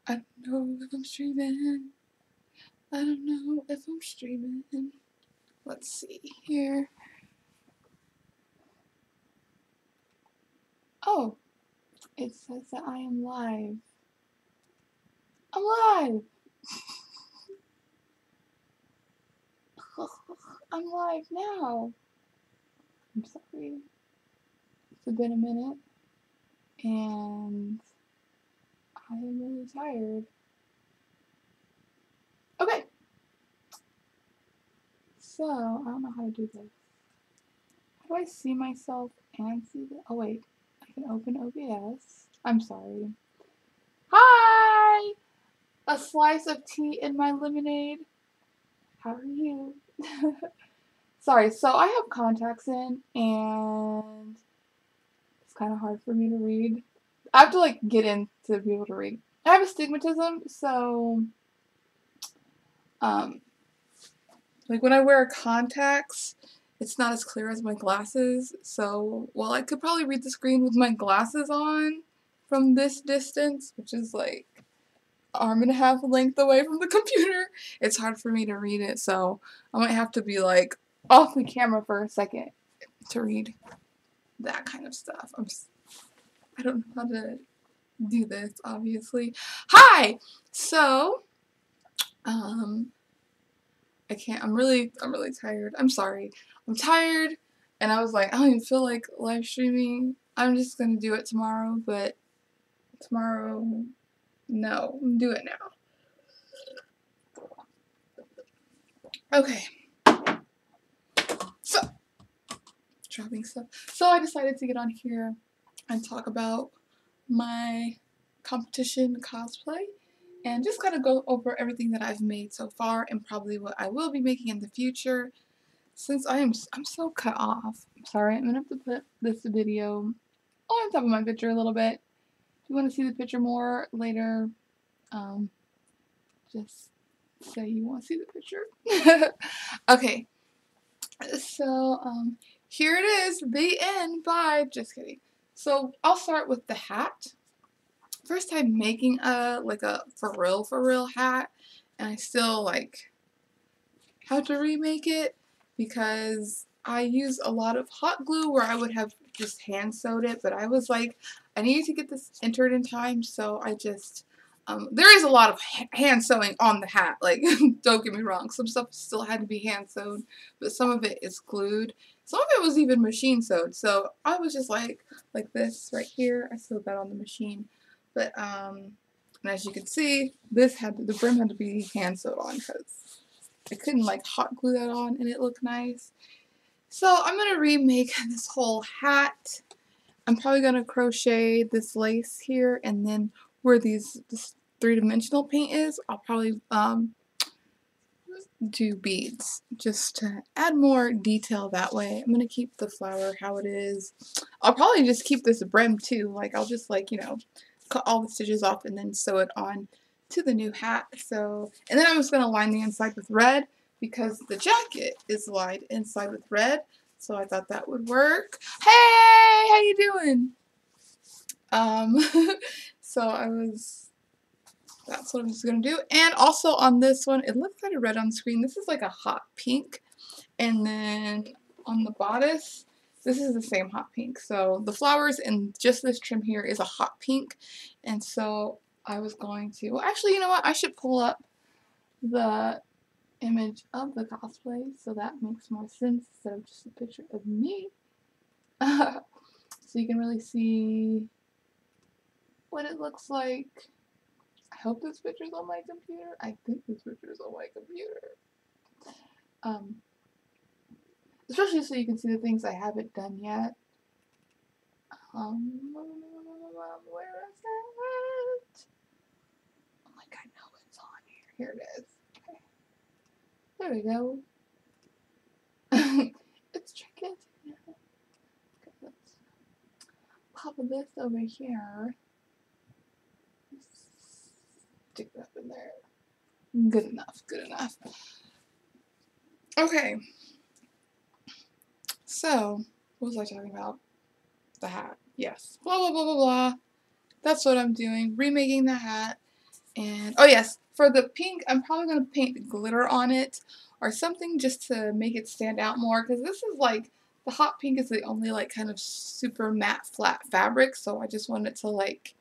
I don't know if I'm streaming. I don't know if I'm streaming. Let's see here. Oh, it says that I am live. I'm live! I'm live now. I'm sorry. It's been a minute. And I am really tired. Okay. So, I don't know how to do this. How do I see myself and see the... Oh, wait. I can open OBS. I'm sorry. Hi! A slice of tea in my lemonade. How are you? Sorry, so I have contacts in, and it's kind of hard for me to read. I have to, like, get in to be able to read. I have astigmatism, so, like, when I wear contacts, it's not as clear as my glasses, so while I could probably read the screen with my glasses on from this distance, which is, like, arm and a half length away from the computer, it's hard for me to read it, so I might have to be, like, off the camera for a second to read that kind of stuff. I don't know how to do this, obviously. Hi! So, I can't, I'm really tired. I'm sorry. I'm tired, and I was like, I don't even feel like live streaming. I'm just gonna do it tomorrow, but tomorrow, no. Do it now. Okay. So, dropping stuff. So I decided to get on here and talk about my competition cosplay and just kind of go over everything that I've made so far and probably what I will be making in the future. Since I'm so cut off. I'm sorry, I'm gonna have to put this video on top of my picture a little bit. If you want to see the picture more later, just say you want to see the picture. Okay, so here it is, the end. Bye. Just kidding. So I'll start with the hat. First time making a for real hat, and I still like have to remake it because I use a lot of hot glue where I would have just hand sewed it, but I was like, I needed to get this entered in time, so I just there is a lot of hand sewing on the hat, like don't get me wrong, some stuff still had to be hand sewed, but some of it is glued. Some of it was even machine sewed, so I was just like this right here. I sewed that on the machine, but and as you can see, the brim had to be hand sewed on because I couldn't like hot glue that on and it looked nice. So I'm going to remake this whole hat. I'm probably going to crochet this lace here, and then where this three-dimensional paint is, I'll probably do beads just to add more detail that way. I'm going to keep the flower how it is. I'll probably just keep this brim too. Like I'll just like, you know, cut all the stitches off and then sew it on to the new hat. So, and then I'm just going to line the inside with red because the jacket is lined inside with red. So I thought that would work. Hey, how you doing? So that's what I'm just going to do. And also on this one, it looks kind of red on screen. This is like a hot pink. And then on the bodice, this is the same hot pink. So the flowers in just this trim here is a hot pink. And so I was going to, well, actually, you know what? I should pull up the image of the cosplay so that makes more sense instead of just a picture of me. So you can really see what it looks like. I hope this picture's on my computer. I think this picture's on my computer. Especially so you can see the things I haven't done yet. Where is it? Oh, like I know it's on here. Here it is. Okay. There we go. It's tricky. Okay, let's pop this over here. Stick that in there. Good enough, good enough. Okay. So, what was I talking about? The hat. Yes. Blah, blah, blah, blah, blah. That's what I'm doing. Remaking the hat. And, oh yes, for the pink, I'm probably going to paint glitter on it or something just to make it stand out more, because this is like, the hot pink is the only like kind of super matte flat fabric, so I just wanted to like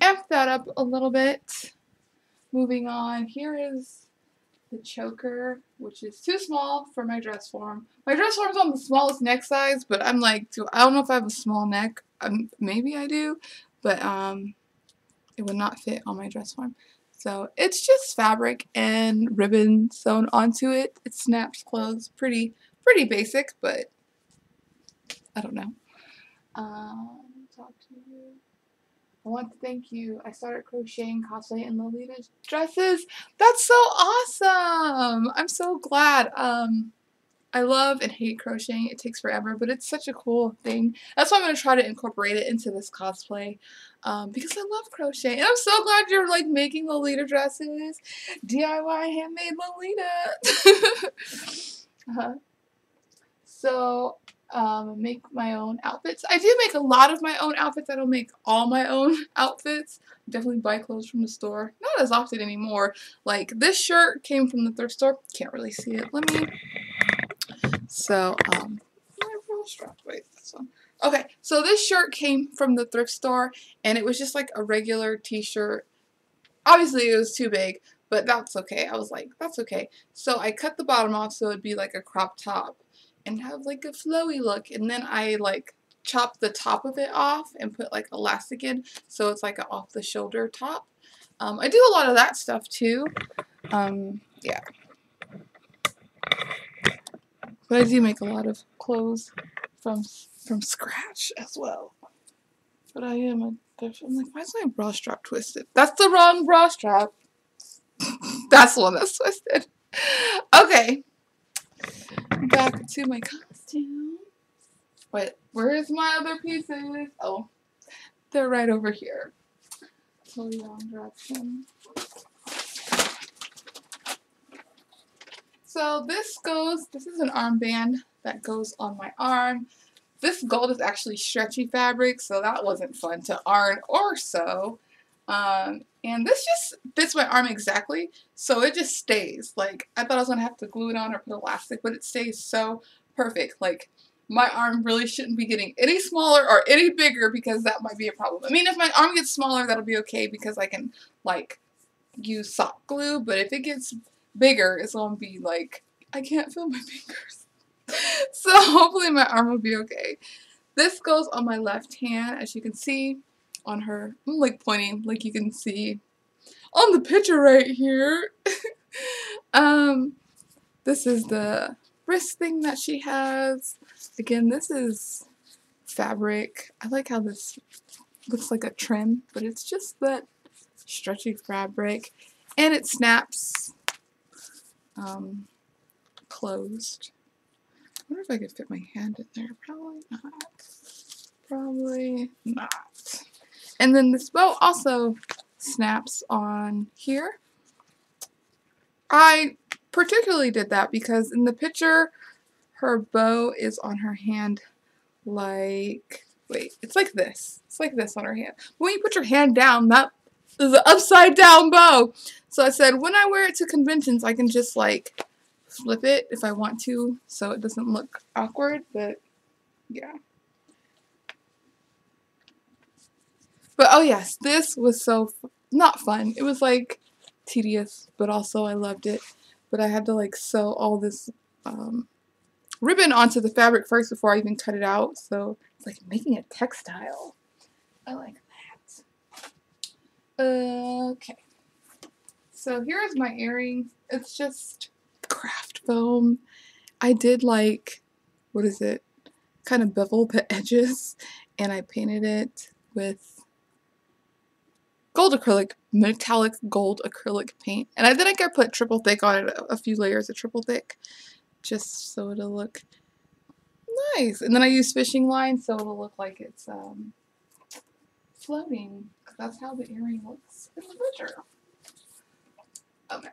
amp that up a little bit. Moving on, here is the choker, which is too small for my dress form. My dress form's on the smallest neck size, but I'm like, I don't know if I have a small neck. Maybe I do, but it would not fit on my dress form. So it's just fabric and ribbon sewn onto it. It snaps closed. Pretty basic, but I don't know. Talk to you. I want to thank you. I started crocheting, cosplay, and Lolita's dresses. That's so awesome! I'm so glad. I love and hate crocheting. It takes forever, but it's such a cool thing. That's why I'm going to try to incorporate it into this cosplay, because I love crochet. And I'm so glad you're like making Lolita dresses. DIY handmade Lolita. So, make my own outfits. I do make a lot of my own outfits. I don't make all my own outfits. Definitely buy clothes from the store. Not as often anymore. Like, this shirt came from the thrift store. Can't really see it. Let me... So, my bra strap. Wait, this one. Okay, so this shirt came from the thrift store, and it was just like a regular t-shirt. Obviously, it was too big, but that's okay. I was like, that's okay. So I cut the bottom off so it'd be like a crop top and have like a flowy look. And then I like chopped the top of it off and put like elastic in, so it's like an off-the-shoulder top. I do a lot of that stuff too. Yeah. But I do make a lot of clothes from scratch as well. But I am I'm like, why is my bra strap twisted? That's the wrong bra strap. That's the one that's twisted. Okay. Back to my costume. Wait, where's my other pieces? Oh, they're right over here. Totally wrong direction. So this is an armband that goes on my arm. This gold is actually stretchy fabric, so that wasn't fun to iron or sew. And this just fits my arm exactly, so it just stays. Like, I thought I was going to have to glue it on or put elastic, but it stays so perfect. Like, my arm really shouldn't be getting any smaller or any bigger, because that might be a problem. I mean, if my arm gets smaller, that'll be okay because I can, like, use sock glue, but if it gets bigger, it's going to be like, I can't feel my fingers. So hopefully my arm will be okay. This goes on my left hand, as you can see on her. I'm like pointing, like you can see on the picture right here. This is the wrist thing that she has. Again, this is fabric. I like how this looks like a trim, but it's just that stretchy fabric, and it snaps closed. I wonder if I could fit my hand in there. Probably not. Probably not. And then this bow also snaps on here. I particularly did that because in the picture, her bow is on her hand like, wait, it's like this. It's like this on her hand. When you put your hand down, that is an upside down bow. So I said, when I wear it to conventions, I can just like flip it if I want to, so it doesn't look awkward, but yeah. But oh yes, this was so not fun. It was like tedious, but also I loved it. But I had to like sew all this ribbon onto the fabric first before I even cut it out. So it's like making a textile. I like that. Okay. So here's my earring. It's just craft foam. I did like, what is it? Kind of bevel the edges, and I painted it with gold acrylic, metallic gold acrylic paint. And I think I put triple thick on it, a few layers of triple thick, just so it'll look nice. And then I use fishing line so it'll look like it's floating, because that's how the earring looks in the picture. Okay.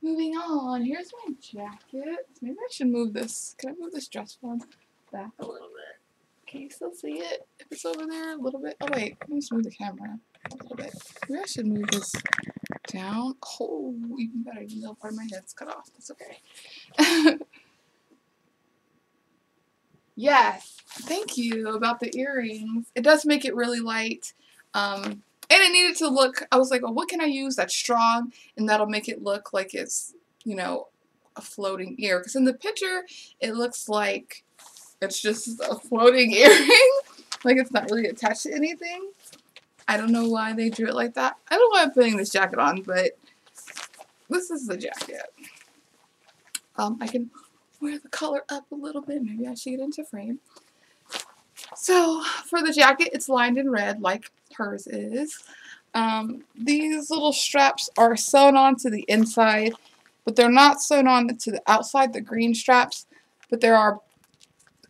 Moving on, here's my jacket. Maybe I should move this. Can I move this dress form back a little bit? Can you still see it? If it's over there a little bit. Oh wait, let me just move the camera a little bit. Maybe I should move this down. Oh, even better, even though part of my head's cut off. That's okay. Yes, thank you about the earrings. It does make it really light. And it needed to look, I was like, oh, what can I use that's strong and that'll make it look like it's, you know, a floating ear. Because in the picture, it looks like it's just a floating earring. Like it's not really attached to anything. I don't know why they drew it like that. I don't know why I'm putting this jacket on, but this is the jacket. I can wear the color up a little bit. Maybe I should get into frame. So for the jacket, it's lined in red like hers is. These little straps are sewn on to the inside, but they're not sewn on to the outside, the green straps, but there are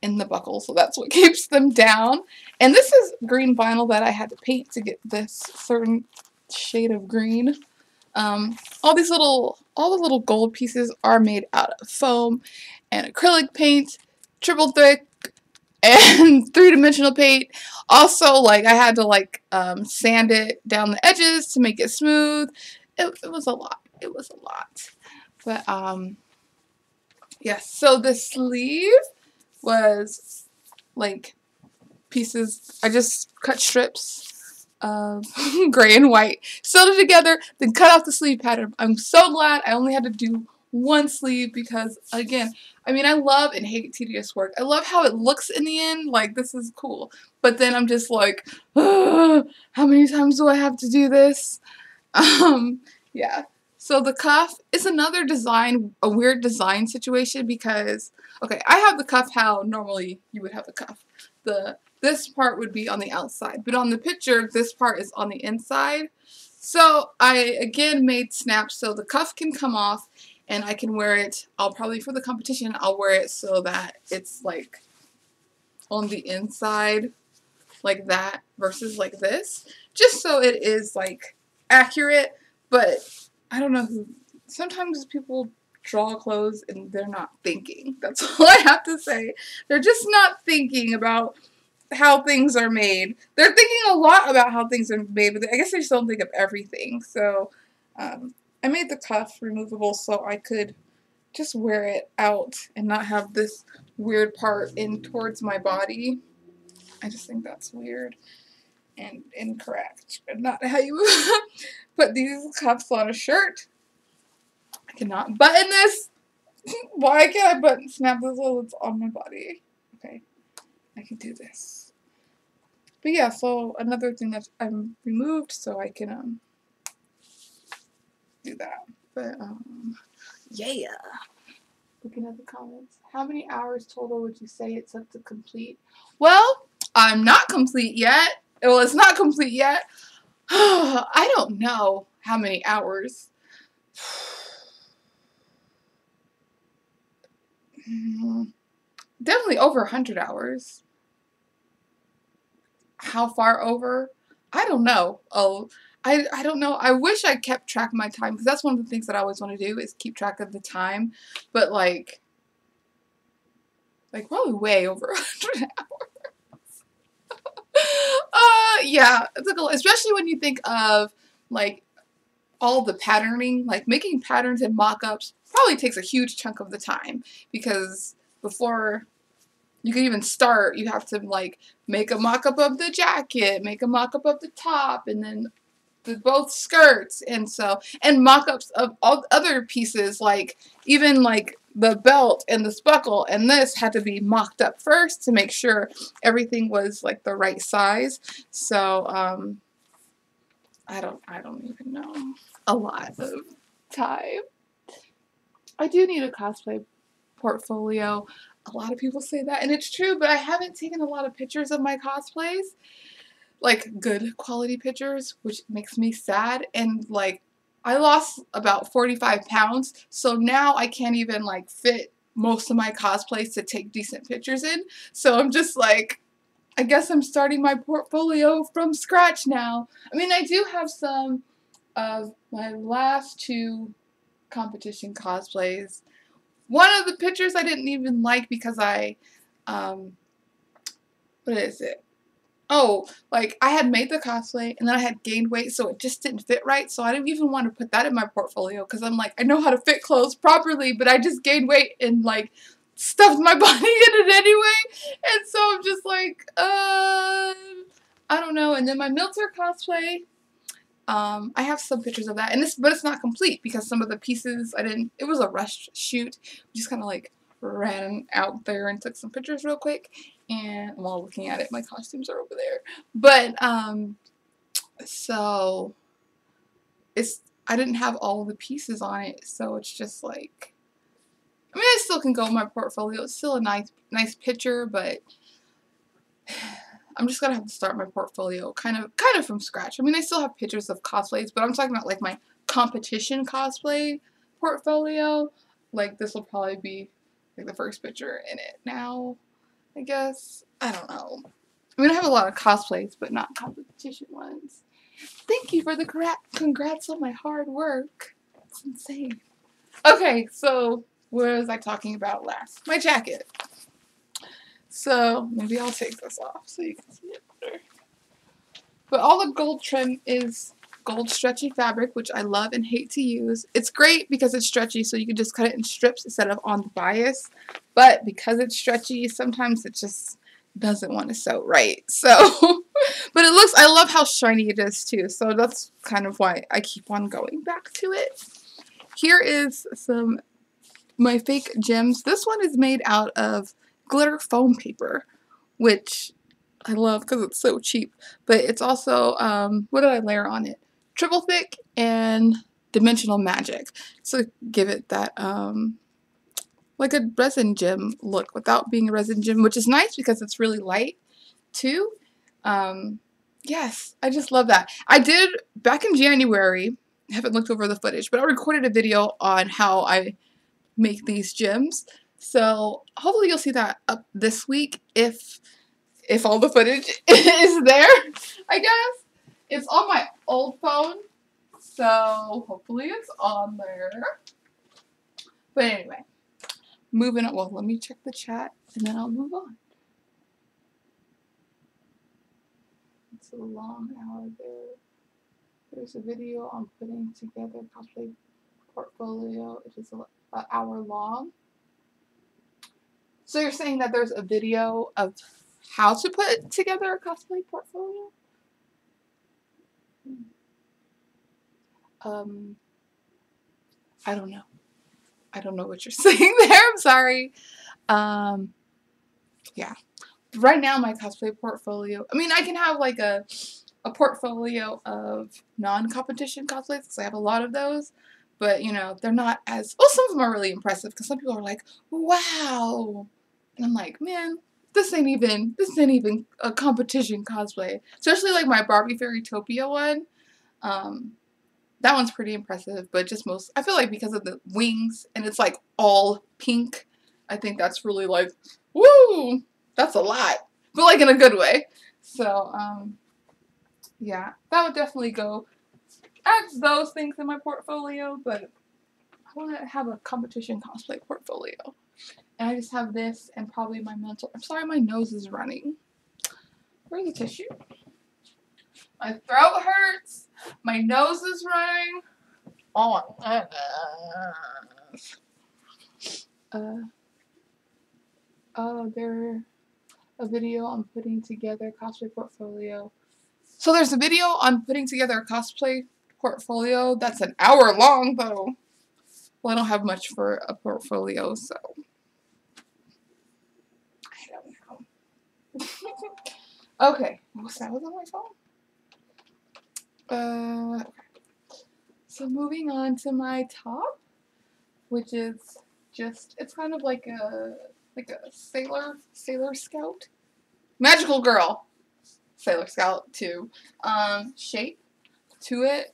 in the buckle, so that's what keeps them down. And this is green vinyl that I had to paint to get this certain shade of green. All the little gold pieces are made out of foam and acrylic paint, triple thick, and three-dimensional paint. Also, like, I had to, like, sand it down the edges to make it smooth. It was a lot. It was a lot. But, yes. So the sleeve was, like, pieces. I just cut strips of gray and white, sewed it together, then cut off the sleeve pattern. I'm so glad I only had to do one sleeve because, again, I mean, I love and hate tedious work. I love how it looks in the end, like, this is cool. But then I'm just like, how many times do I have to do this? Yeah. So the cuff is another design, a weird design situation because, okay, I have the cuff how normally you would have the cuff. This part would be on the outside, but on the picture, this part is on the inside. So I, again, made snaps so the cuff can come off and I can wear it. I'll probably, for the competition, I'll wear it so that it's, like, on the inside, like that, versus like this. Just so it is, like, accurate, but I don't know who, sometimes people draw clothes and they're not thinking. That's all I have to say. They're just not thinking about how things are made. They're thinking a lot about how things are made, but I guess they just don't think of everything. So, I made the cuff removable so I could just wear it out and not have this weird part in towards my body. I just think that's weird and incorrect. And not how you put these cuffs on a shirt. I cannot button this. Why can't I snap this while it's on my body? Okay, I can do this. But yeah, so another thing that I'm removed so I can do that. But yeah. Looking at the comments, how many hours total would you say it took to complete? Well, I'm not complete yet. Well, it's not complete yet. I don't know how many hours. Definitely over 100 hours. How far over? I don't know. Oh, I don't know. I wish I kept track of my time because that's one of the things that I always want to do is keep track of the time. But like probably way over 100 hours. Yeah, it's like especially when you think of like all the patterning, like making patterns and mock-ups probably takes a huge chunk of the time because before you can even start, you have to like make a mock-up of the jacket, make a mock-up of the top, and then both skirts, and mock-ups of all other pieces, like even like the belt and the buckle and this had to be mocked up first to make sure everything was like the right size. So I don't even know. A lot of time. I do need a cosplay portfolio. A lot of people say that, and it's true, but I haven't taken a lot of pictures of my cosplays. Like, good quality pictures, which makes me sad, and, like, I lost about 45 pounds, so now I can't even, like, fit most of my cosplays to take decent pictures in, so I'm just, like, I guess I'm starting my portfolio from scratch now. I mean, I do have some of my last 2 competition cosplays. One of the pictures I didn't even like because I, what what is it? Oh, like I had made the cosplay and then I had gained weight, so it just didn't fit right. So I didn't even want to put that in my portfolio because I'm like, I know how to fit clothes properly, but I just gained weight and like stuffed my body in it anyway. And so I'm just like, I don't know. And then my Milter cosplay, I have some pictures of that, and but it's not complete because some of the pieces I didn't. It was a rushed shoot. We just kind of like ran out there and took some pictures real quick. And while looking at it, my costumes are over there. But so I didn't have all of the pieces on it, so it's just like, I mean, it still can go in my portfolio. It's still a nice picture, but I'm just gonna have to start my portfolio kind of from scratch. I mean, I still have pictures of cosplays, but I'm talking about like my competition cosplay portfolio. Like this will probably be like the first picture in it now, I guess. I don't know. I mean, I have a lot of cosplays, but not competition ones. Thank you for the congrats on my hard work. It's insane. Okay, so what was I talking about last? My jacket. So maybe I'll take this off so you can see it better. But all the gold trim is gold stretchy fabric, which I love and hate to use. It's great because it's stretchy, so you can just cut it in strips instead of on the bias. But because it's stretchy, sometimes it just doesn't want to sew right. So, but I love how shiny it is too. So that's kind of why I keep on going back to it. Here is my fake gems. This one is made out of glitter foam paper, which I love because it's so cheap. But it's also, what did I layer on it? Triple thick and dimensional magic. So give it that, like a resin gem look without being a resin gem, which is nice because it's really light too. Yes, I just love that. I did, back in January, I haven't looked over the footage, but I recorded a video on how I make these gems. So hopefully you'll see that up this week if all the footage is there, I guess. It's on my old phone, so hopefully it's on there. But anyway, moving on. Well, let me check the chat and then I'll move on. It's a long hour there. There's a video on putting together cosplay portfolio. It is an hour long. So you're saying that there's a video of how to put together a cosplay portfolio? I don't know. I don't know what you're saying there. I'm sorry. Yeah. Right now, my cosplay portfolio, I mean, I can have like a portfolio of non-competition cosplays because I have a lot of those. But, you know, they're not as, well, some of them are really impressive because some people are like, wow. And I'm like, man, this ain't even a competition cosplay. Especially like my Barbie Fairytopia one. That one's pretty impressive, but just I feel like because of the wings and it's like all pink, I think that's really like, woo, that's a lot, but like in a good way. So, yeah, that would definitely go as those things in my portfolio, but I want to have a competition cosplay portfolio. And I just have this and probably my mental. I'm sorry, my nose is running. Where's the tissue? My throat hurts. My nose is running. Oh my goodness. There's a video on putting together a cosplay portfolio. So there's a video on putting together a cosplay portfolio that's an hour long, though. Well, I don't have much for a portfolio, so I don't know. Okay, was that on my phone? Okay. So moving on to my top, which is just, it's kind of like a sailor scout, magical girl, sailor scout too. Shape to it.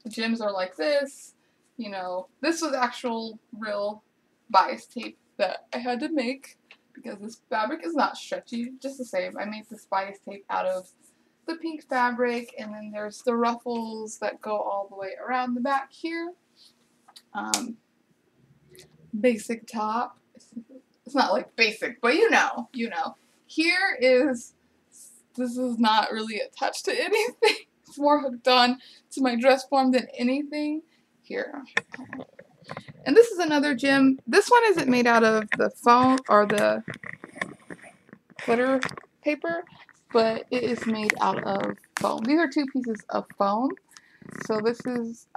The gems are like this. You know, this was actual real bias tape that I had to make because this fabric is not stretchy, just the same. I made this bias tape out of the pink fabric, and then there's the ruffles that go all the way around the back here. Basic top. It's not like basic, but you know. here is, this is not really attached to anything. It's more hooked on to my dress form than anything. Here. And this is another gem. This one isn't made out of the foam or the glitter paper, but it is made out of foam. These are two pieces of foam. So this is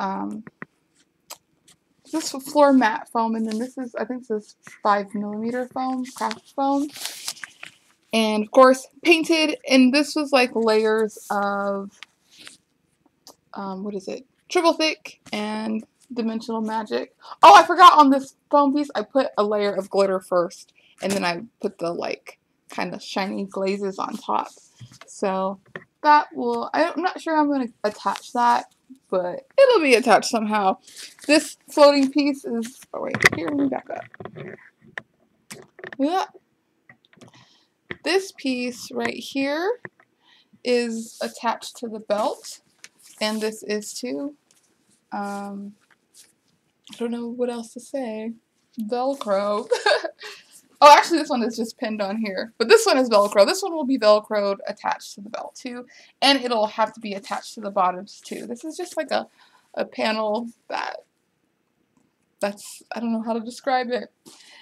this floor mat foam, and then this is, I think this is 5mm foam, craft foam. And of course, painted, and this was like layers of, what is it? Triple thick and dimensional magic. Oh, I forgot on this foam piece, I put a layer of glitter first, and then I put the like kind of shiny glazes on top. So that will, I'm not sure I'm going to attach that, but it'll be attached somehow. This floating piece is, oh wait, here, let me back up. Yeah. This piece right here is attached to the belt, and this is too. I don't know what else to say. Velcro. Oh, actually, this one is just pinned on here. But this one is Velcro. This one will be Velcroed attached to the belt, too. And it'll have to be attached to the bottoms, too. This is just like a panel that's, I don't know how to describe it.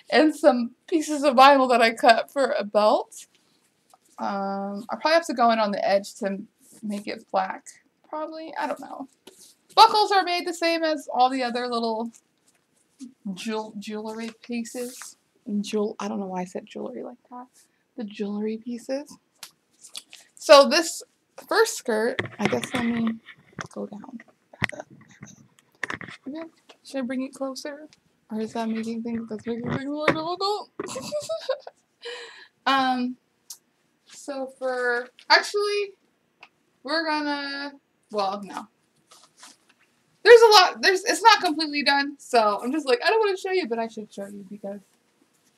And some pieces of vinyl that I cut for a belt. I'll probably have to go in on the edge to make it black. Probably. I don't know. Buckles are made the same as all the other little jewelry pieces. I don't know why I said jewelry like that. The jewelry pieces. So this first skirt, I guess let me go down. Back up. Okay. Should I bring it closer? Or is that making things more difficult? So for, actually, we're gonna, well, no. There's a lot, it's not completely done, so I'm just like, I don't want to show you, but I should show you because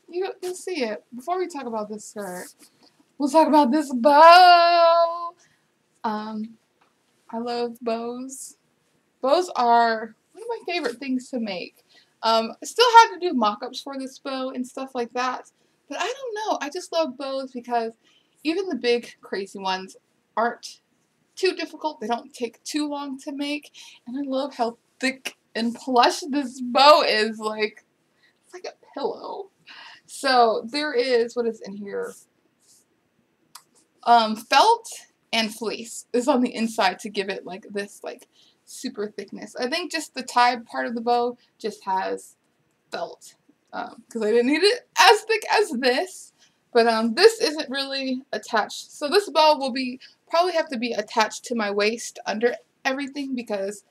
you'll see it. Before we talk about this skirt, we'll talk about this bow. I love bows. Bows are one of my favorite things to make. I still had to do mock-ups for this bow and stuff like that, but I don't know. I just love bows because even the big crazy ones aren't too difficult. They don't take too long to make, and I love how thick and plush this bow is. Like, it's like a pillow. So there is, what is in here? Felt and fleece is on the inside to give it like this like super thickness. I think just the tie part of the bow just has felt because I didn't need it as thick as this. But this isn't really attached. So this bow will be probably have to be attached to my waist under everything because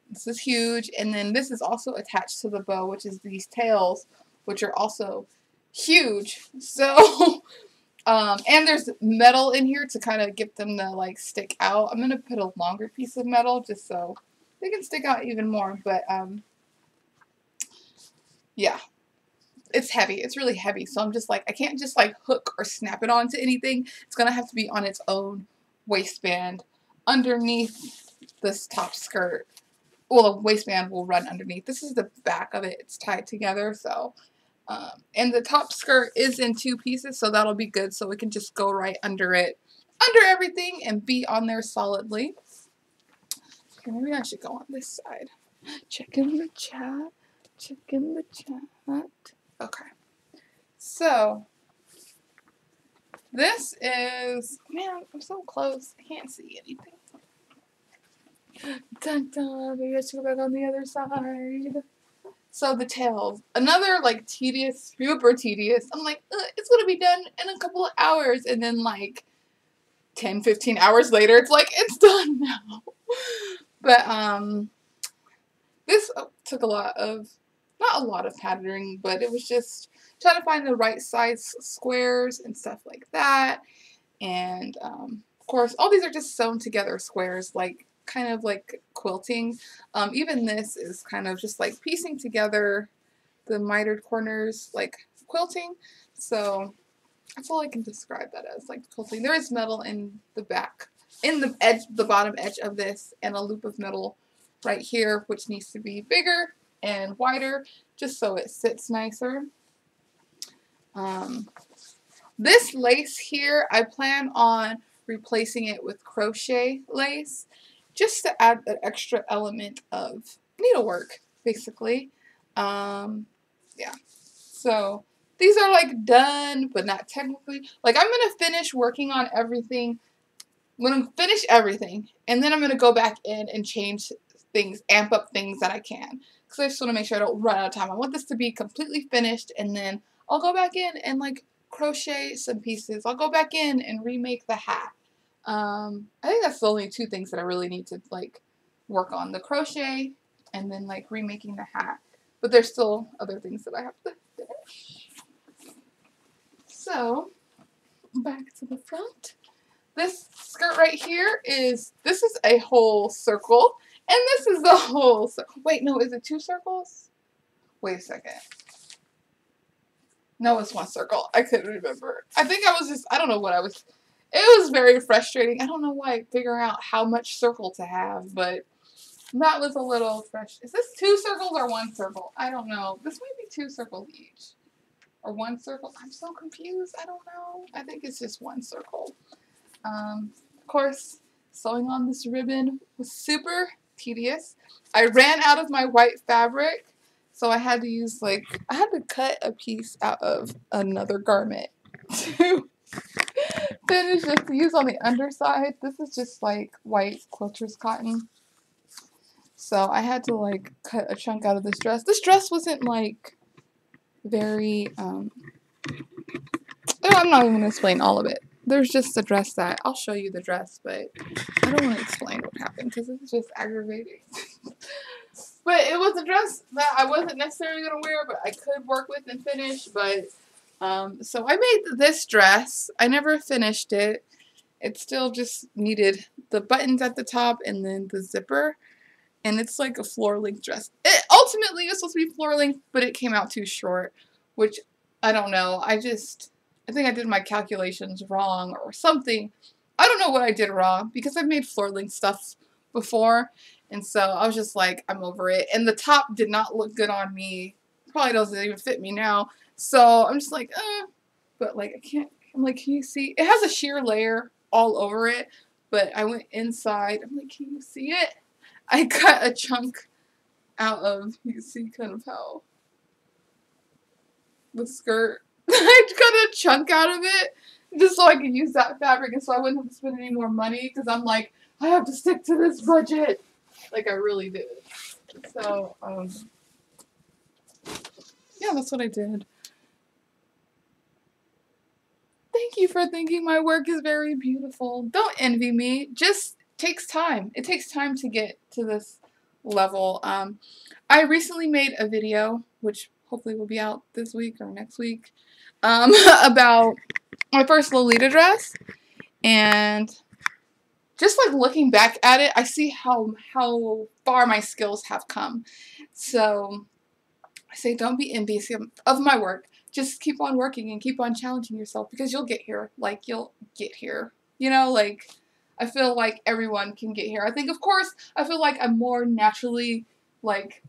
this is huge. And then this is also attached to the bow, which is these tails, which are also huge. So, and there's metal in here to kind of get them to like stick out. I'm going to put a longer piece of metal just so they can stick out even more. But, yeah. It's heavy. It's really heavy. So I'm just like, I can't just like hook or snap it onto anything. It's going to have to be on its own waistband underneath this top skirt. Well, the waistband will run underneath. This is the back of it. It's tied together. So, and the top skirt is in two pieces. So that'll be good. So we can just go right under it, under everything and be on there solidly. Okay, maybe I should go on this side. Check in the chat. Check in the chat. Okay, so this is, man, I'm so close. I can't see anything. Dun dun, maybe I should go back on the other side. So the tails, another like tedious, super tedious. I'm like, it's gonna be done in a couple of hours, and then like 10-15 hours later, it's like, it's done now. But this took a lot of, not a lot of patterning, but it was just trying to find the right size squares and stuff like that. And of course, all these are just sewn together squares, like kind of like quilting. Even this is kind of just like piecing together the mitered corners, like quilting. So that's all I can describe that as, like quilting. There is metal in the back, in the edge, the bottom edge of this, and a loop of metal right here, which needs to be bigger and wider just so it sits nicer. This lace here, I plan on replacing it with crochet lace just to add an extra element of needlework, basically. Yeah. So these are like done, but not technically. Like I'm going to finish working on everything. I'm going to finish everything, and then I'm going to go back in and change things, amp up things that I can. Because I just want to make sure I don't run out of time. I want this to be completely finished, and then I'll go back in and like crochet some pieces. I'll go back in and remake the hat. I think that's the only two things that I really need to like work on. The crochet and then like remaking the hat. But there's still other things that I have to finish. So, back to the front. This skirt right here this is a whole circle. And this is the whole circle. Wait, no, is it 2 circles? Wait a second. No, it's 1 circle. I couldn't remember. I think I don't know what it was very frustrating. I don't know why I figure out how much circle to have, but that was a little fresh. Is this 2 circles or 1 circle? I don't know. This might be 2 circles each. Or 1 circle. I'm so confused. I don't know. I think it's just 1 circle. Of course, sewing on this ribbon was super tedious. I ran out of my white fabric, so I had to use I had to cut a piece out of another garment to finish this to use on the underside. This is just like white quilter's cotton. So I had to like cut a chunk out of this dress. This dress wasn't like very, I'm not even going to explain all of it. There's just a dress that, I'll show you the dress, but I don't want to explain what happened because it's just aggravating. But it was a dress that I wasn't necessarily going to wear, but I could work with and finish. But, so I made this dress. I never finished it. It still just needed the buttons at the top and then the zipper. And it's like a floor-length dress. It ultimately was supposed to be floor-length, but it came out too short, which I don't know. I think I did my calculations wrong or something. I don't know what I did wrong because I've made floor-length stuff before. And so I was just like, I'm over it. And the top did not look good on me. Probably doesn't even fit me now. So I'm just like, But like, I can't. I'm like, can you see? It has a sheer layer all over it. But I went inside. I'm like, can you see it? I cut a chunk out of, you can see kind of how the skirt, I cut a chunk out of it just so I could use that fabric and so I wouldn't have to spend any more money because I'm like, I have to stick to this budget. Like I really did. So, yeah, that's what I did. Thank you for thinking my work is very beautiful. Don't envy me. Just takes time. It takes time to get to this level. I recently made a video, which hopefully will be out this week or next week, about my first Lolita dress. And just like looking back at it, I see how far my skills have come. So I say don't be envious of my work. Just keep on working and keep on challenging yourself because you'll get here. Like, you'll get here. You know, like, I feel like everyone can get here. I think, of course, I feel like I'm more naturally, like,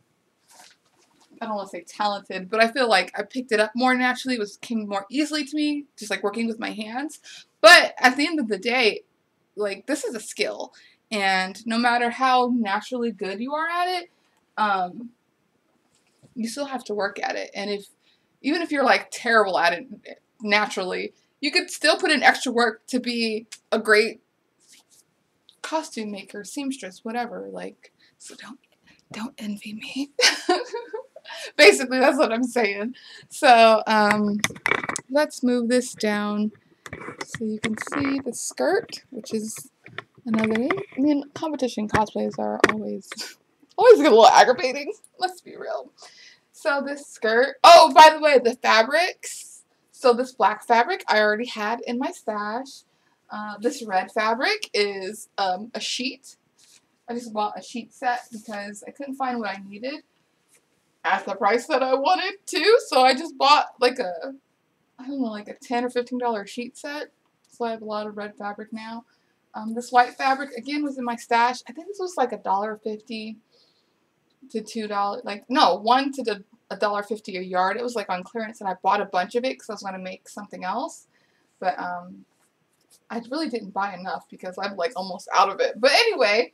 I don't want to say talented, but I feel like I picked it up more naturally. It came more easily to me, just like working with my hands. But at the end of the day, like, this is a skill. And no matter how naturally good you are at it, you still have to work at it. And even if you're like terrible at it naturally, you could still put in extra work to be a great costume maker, seamstress, whatever. Like, so don't envy me. Basically, that's what I'm saying. So, let's move this down so you can see the skirt, which is another thing. I mean, competition cosplays are always get a little aggravating. Let's be real. So this skirt, oh, by the way, the fabrics. So this black fabric I already had in my stash. This red fabric is a sheet. I just bought a sheet set because I couldn't find what I needed at the price that I wanted to. So I just bought like a $10 or $15 sheet set. So I have a lot of red fabric now. This white fabric, again, was in my stash. I think this was like $1.50 to $2. Like, no, $1 to $1.50 a yard. It was like on clearance, and I bought a bunch of it because I was going to make something else. But I really didn't buy enough because I'm like almost out of it. But anyway,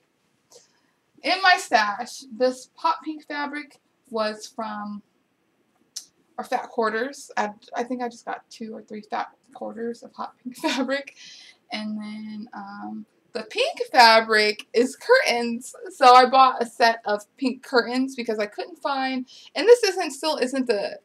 in my stash, this hot pink fabric was from our fat quarters. I think I just got 2 or 3 fat quarters of hot pink fabric. And then the pink fabric is curtains. So I bought a set of pink curtains because I couldn't find, and this still isn't the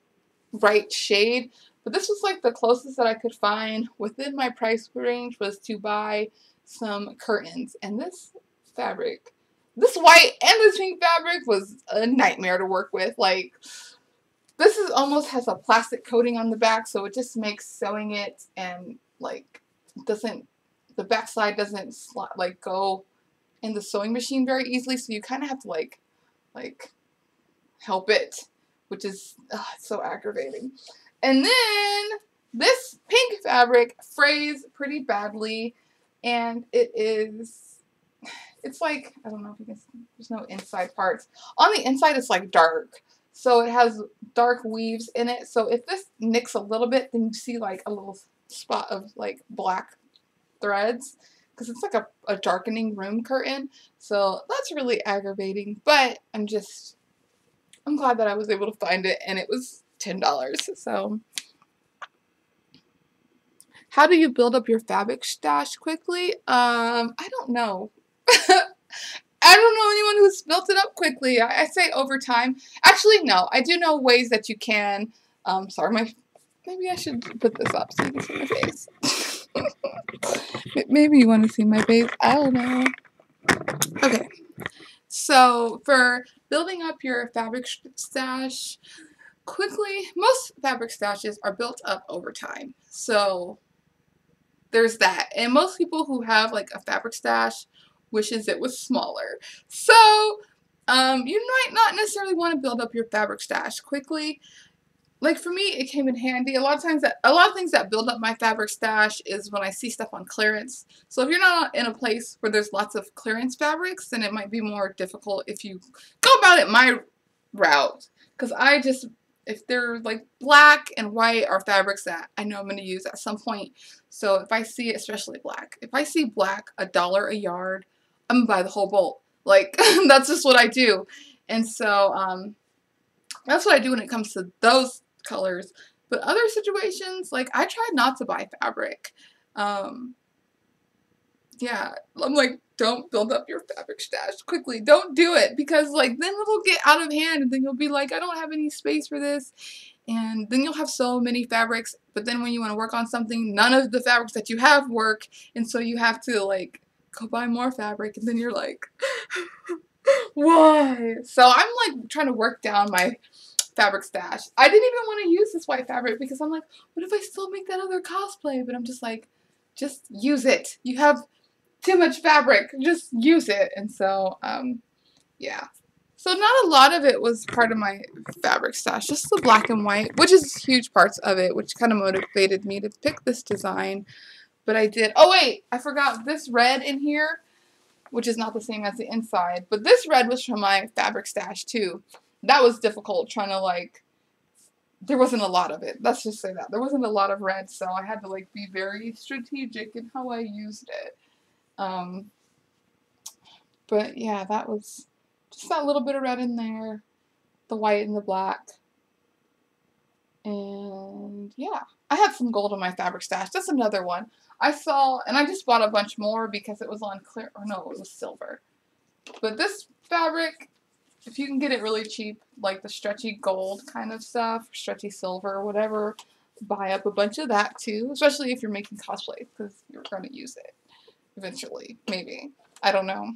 right shade, but this was like the closest that I could find within my price range was to buy some curtains. And this fabric, this white and this pink fabric was a nightmare to work with. Like, this is almost has a plastic coating on the back, so it just makes sewing it and like the back side doesn't like go in the sewing machine very easily, so you kind of have to like help it, which is so aggravating. And then this pink fabric frays pretty badly, and it's like, I don't know if you can see, there's no inside parts. On the inside it's like dark, so it has dark weaves in it, so if this nicks a little bit, then you see like a little spot of like black threads, because it's like a darkening room curtain, so that's really aggravating. But I'm glad that I was able to find it, and it was $10. So how do you build up your fabric stash quickly? I don't know. I don't know anyone who's built it up quickly. I say over time. Actually, no. I do know ways that you can. Sorry, maybe I should put this up so you can see my face. Maybe you want to see my face. I don't know. Okay. So for building up your fabric stash quickly, most fabric stashes are built up over time. So there's that. And most people who have like a fabric stash wishes it was smaller. So you might not necessarily want to build up your fabric stash quickly. Like for me, it came in handy. A lot of things that build up my fabric stash is when I see stuff on clearance. So if you're not in a place where there's lots of clearance fabrics, then it might be more difficult if you go about it my route. Because if they're like black and white are fabrics that I know I'm going to use at some point. So if I see it, especially black, if I see black $1 a yard, I'm going to buy the whole bolt. Like, that's just what I do. And so that's what I do when it comes to those colors. But other situations, like, I try not to buy fabric. Yeah, I'm like, don't build up your fabric stash quickly. Don't do it, because like then it'll get out of hand, and then you'll be like, I don't have any space for this, and then you'll have so many fabrics, but then when you want to work on something, none of the fabrics that you have work, and so you have to like go buy more fabric, and then you're like, why? So I'm like trying to work down my fabric stash. I didn't even want to use this white fabric because I'm like, what if I still make that other cosplay? But I'm just like, just use it. You have too much fabric, just use it. And so yeah, so not a lot of it was part of my fabric stash, just the black and white, which is huge parts of it, which kind of motivated me to pick this design. But I did, oh wait, I forgot this red in here, which is not the same as the inside, but this red was from my fabric stash too. That was difficult trying to like, there wasn't a lot of it, let's just say that. There wasn't a lot of red, so I had to like be very strategic in how I used it. But yeah, that was just that little bit of red in there, the white and the black. And yeah, I had some gold in my fabric stash. That's another one. I saw, and I just bought a bunch more because it was on clear, or no, it was silver. But this fabric, if you can get it really cheap, like the stretchy gold kind of stuff, stretchy silver, whatever, buy up a bunch of that too, especially if you're making cosplay, because you're going to use it eventually, maybe. I don't know.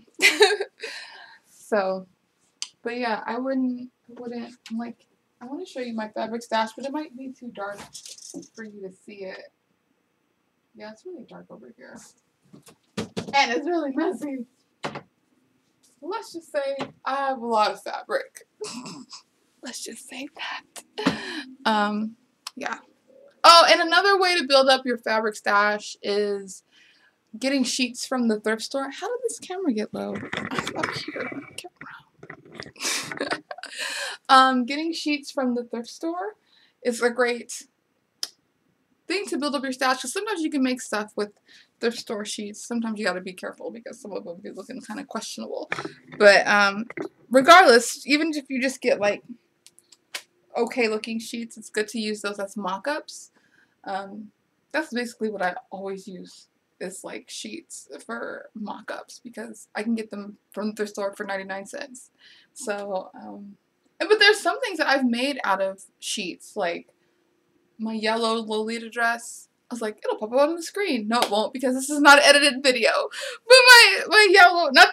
So, but yeah, I wouldn't, like, I want to show you my fabric stash, but it might be too dark for you to see it. Yeah, it's really dark over here. And it's really messy. Let's just say I have a lot of fabric. Let's just say that. Yeah. Oh, and another way to build up your fabric stash is getting sheets from the thrift store. How did this camera get low? I'm up here. Getting sheets from the thrift store is a great thing to build up your stash, because sometimes you can make stuff with thrift store sheets. Sometimes you gotta be careful because some of them be looking kind of questionable. But regardless, even if you just get like okay looking sheets, it's good to use those as mock-ups. That's basically what I always use, is like sheets for mock-ups, because I can get them from the thrift store for 99 cents. So, but there's some things that I've made out of sheets, like my yellow Lolita dress. I was like, it'll pop up on the screen. No, it won't, because this is not an edited video. But my yellow, not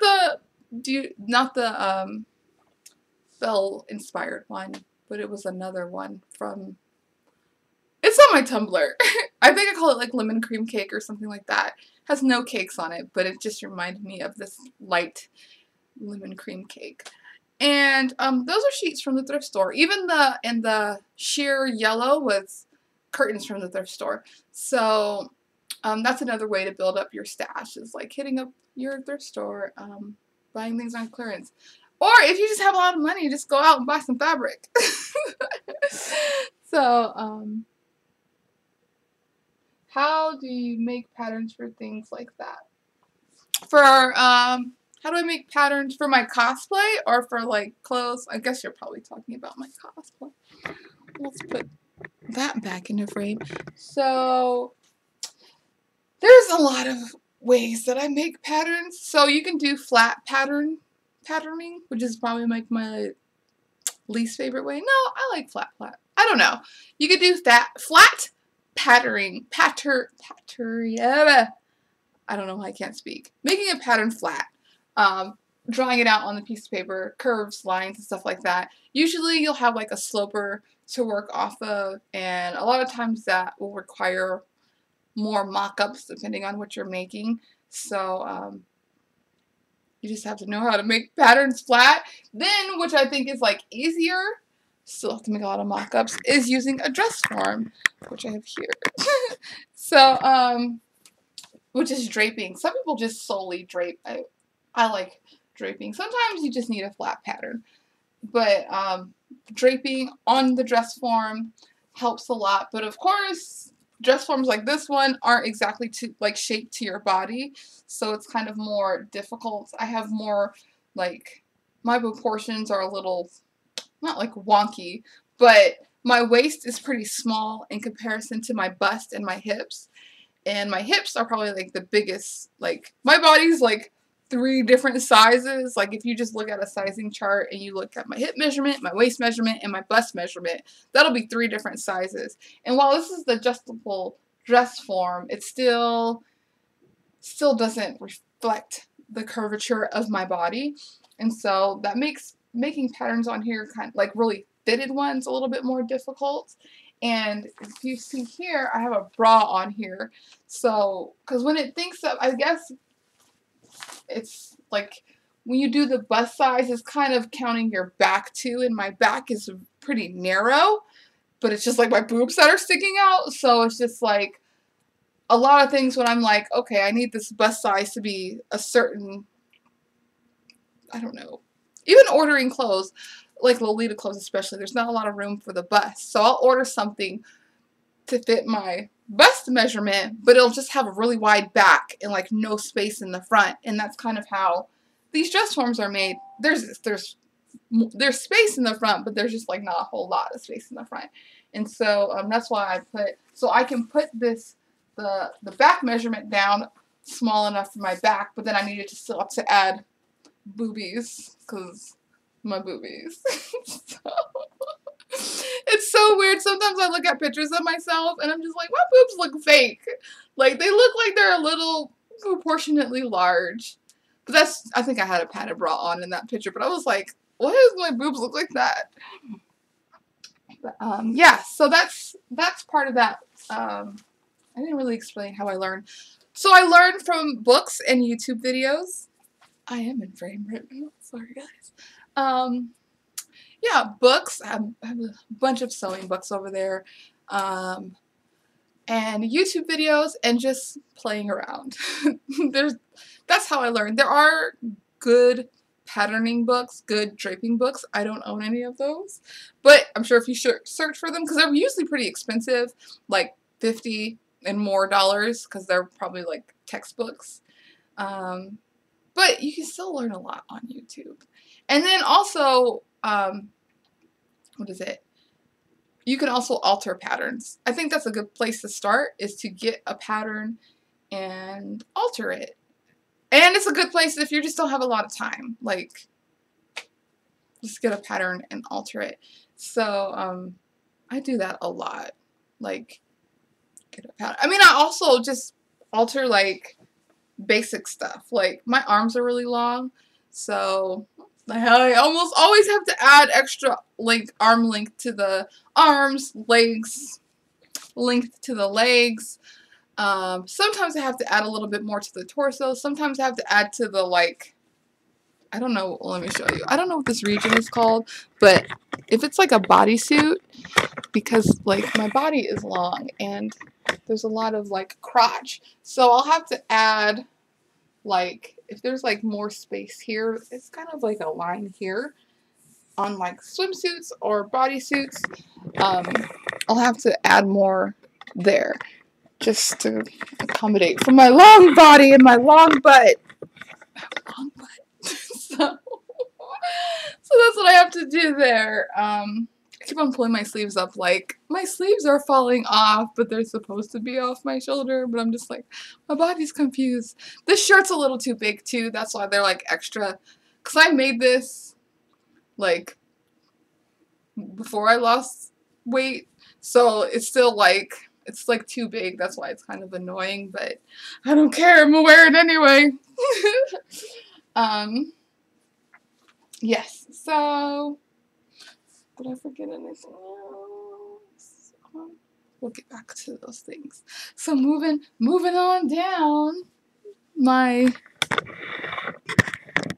the Belle inspired one, but it was another one from, it's on my Tumblr. I think I call it like lemon cream cake or something like that. It has no cakes on it, but it just reminded me of this light lemon cream cake. And those are sheets from the thrift store. Even the sheer yellow was curtains from the thrift store. So that's another way to build up your stash, is like hitting up your thrift store, buying things on clearance. Or if you just have a lot of money, just go out and buy some fabric. So, how do you make patterns for things like that? For, how do I make patterns for my cosplay or for like clothes? I guess you're probably talking about my cosplay. Let's put that back into frame. So, there's a lot of ways that I make patterns. So you can do flat patterning, which is probably like my least favorite way. No, I like flat. I don't know. You could do flat patterning. I don't know why I can't speak. Making a pattern flat. Drawing it out on the piece of paper, curves, lines, and stuff like that. Usually you'll have like a sloper to work off of, and a lot of times that will require more mock-ups depending on what you're making. So you just have to know how to make patterns flat. Then, which I think is like easier, still have to make a lot of mock-ups, is using a dress form, which I have here. So, which is draping. Some people just solely drape. I like draping. Sometimes you just need a flat pattern. But draping on the dress form helps a lot. But of course, dress forms like this one aren't exactly shaped to your body, so it's kind of more difficult. I have more, like, my proportions are a little, not like wonky, but my waist is pretty small in comparison to my bust and my hips. And my hips are probably like the biggest, like, my body's like 3 different sizes. Like if you just look at a sizing chart and you look at my hip measurement, my waist measurement, and my bust measurement, that'll be 3 different sizes. And while this is the adjustable dress form, it still doesn't reflect the curvature of my body. And so that makes making patterns on here kind of like really fitted ones a little bit more difficult. And if you see here, I have a bra on here. So, because when it thinks of, I guess it's like when you do the bust size, it's kind of counting your back too, and my back is pretty narrow, but it's just like my boobs that are sticking out. So it's just like a lot of things when I'm like, okay, I need this bust size to be a certain, I don't know, even ordering clothes, like Lolita clothes especially, there's not a lot of room for the bust. So I'll order something to fit my bust measurement, but it'll just have a really wide back and like no space in the front. And that's kind of how these dress forms are made. There's space in the front, but there's just like not a whole lot of space in the front. And so that's why I can put this, the back measurement down small enough for my back, but then I needed to still have to add boobies, because my boobies. So, it's so weird. Sometimes I look at pictures of myself and I'm just like, my boobs look fake. Like, they look like they're a little proportionately large. But I think I had a padded bra on in that picture, but I was like, why does my boobs look like that? But, yeah, so that's part of that. I didn't really explain how I learned. So I learned from books and YouTube videos. I am in frame right now. Sorry, guys. Yeah, books. I have a bunch of sewing books over there. And YouTube videos and just playing around. That's how I learned. There are good patterning books, good draping books. I don't own any of those. But I'm sure if you search for them, because they're usually pretty expensive, like $50 and more because they're probably like textbooks. But you can still learn a lot on YouTube. And then also, what is it? You can also alter patterns. I think that's a good place to start, is to get a pattern and alter it. And it's a good place if you just don't have a lot of time. Like, just get a pattern and alter it. So, I do that a lot. Like, get a pattern. I mean, I also just alter, like, basic stuff. Like, my arms are really long, so I almost always have to add extra arm length to the arms, legs, length to the legs. Sometimes I have to add a little bit more to the torso. Sometimes I have to add to the, like, I don't know, let me show you. I don't know what this region is called, but if it's like a bodysuit, because like my body is long and there's a lot of like crotch, so I'll have to add, like, if there's like more space here, it's kind of like a line here on like swimsuits or bodysuits. I'll have to add more there just to accommodate for my long body and my long butt. Long butt. So that's what I have to do there. I keep on pulling my sleeves up, like, my sleeves are falling off, but they're supposed to be off my shoulder, but I'm just like, my body's confused. This shirt's a little too big, too. That's why they're, like, extra, because I made this, like, before I lost weight, so it's still, like, it's, like, too big. That's why it's kind of annoying, but I don't care. I'm gonna wear it anyway. Yes, so, did I forget anything else? We'll get back to those things. So moving on down my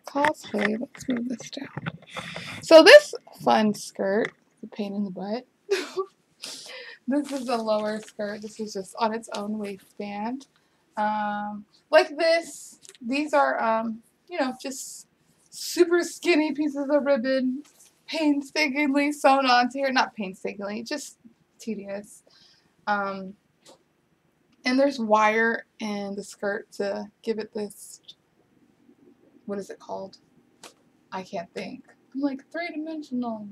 cosplay. Let's move this down. So this fun skirt, the pain in the butt. This is a lower skirt. This is just on its own waistband. Like this. These are, you know, just super skinny pieces of ribbon, painstakingly sewn onto here. Not painstakingly, just tedious. And there's wire in the skirt to give it this, what is it called? I can't think. I'm like, three-dimensional.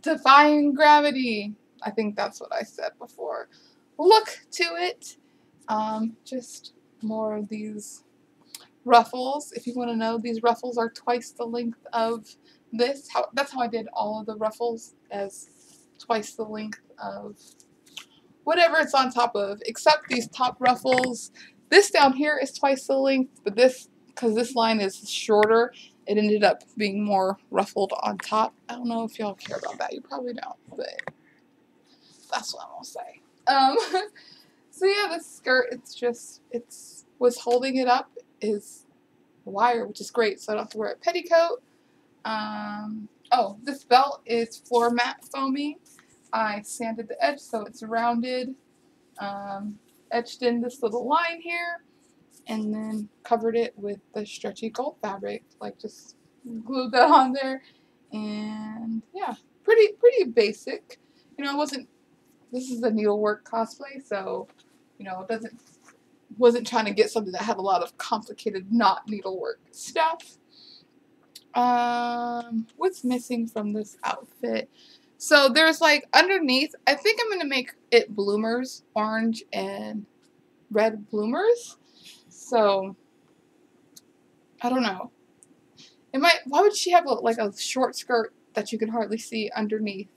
Defying gravity. I think that's what I said before. Look to it. Just more of these ruffles. If you want to know, these ruffles are twice the length of this. That's how I did all of the ruffles, as twice the length of whatever it's on top of, except these top ruffles. This down here is twice the length, but this, because this line is shorter, it ended up being more ruffled on top. I don't know if y'all care about that. You probably don't, but that's what I'm gonna say. So yeah, this skirt, what's holding it up is wire, which is great, so I don't have to wear a petticoat. Oh, this belt is floor mat foamy. I sanded the edge so it's rounded, etched in this little line here, and then covered it with the stretchy gold fabric, like just glued that on there, and yeah, pretty basic. You know, this is a needlework cosplay, so, you know, wasn't trying to get something that had a lot of complicated not needlework stuff. What's missing from this outfit? So there's like underneath, I think I'm gonna make it bloomers, orange and red bloomers. So I don't know. Why would she have like a short skirt that you can hardly see underneath?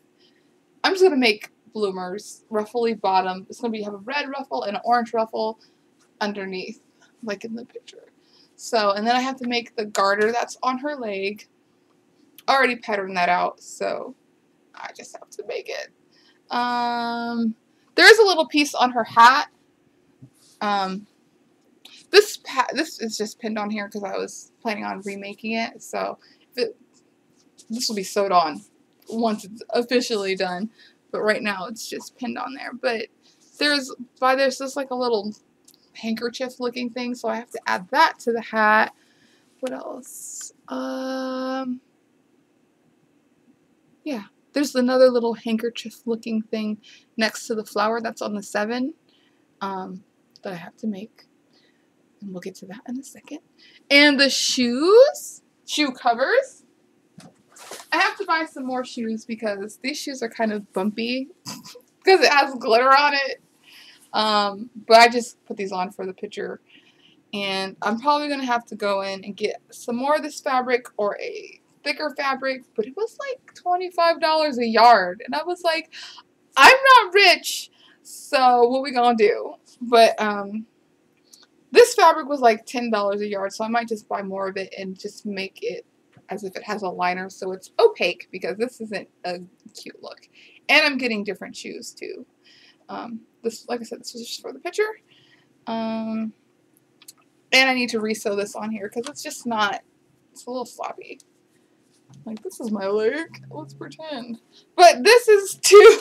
I'm just gonna make bloomers, ruffly bottom. It's gonna have a red ruffle and an orange ruffle underneath, like in the picture. So, and then I have to make the garter that's on her leg. I already patterned that out, so I just have to make it. There's a little piece on her hat. This is just pinned on here because I was planning on remaking it. So this will be sewed on once it's officially done. But right now it's just pinned on there. But there's just like a little handkerchief looking thing, so I have to add that to the hat. What else? Yeah, there's another little handkerchief looking thing next to the flower that's on the 7 that I have to make. And we'll get to that in a second. And the shoes, shoe covers. I have to buy some more shoes because these shoes are kind of bumpy because it has glitter on it. But I just put these on for the picture. And I'm probably going to have to go in and get some more of this fabric or a thicker fabric. But it was like $25 a yard. And I was like, I'm not rich. So what we going to do? But this fabric was like $10 a yard. So I might just buy more of it and just make it as if it has a liner. So it's opaque because this isn't a cute look. And I'm getting different shoes too. This, like I said, this was just for the picture. And I need to resew this on here because it's just not, it's a little sloppy. Like, this is my leg. Let's pretend. But this is too,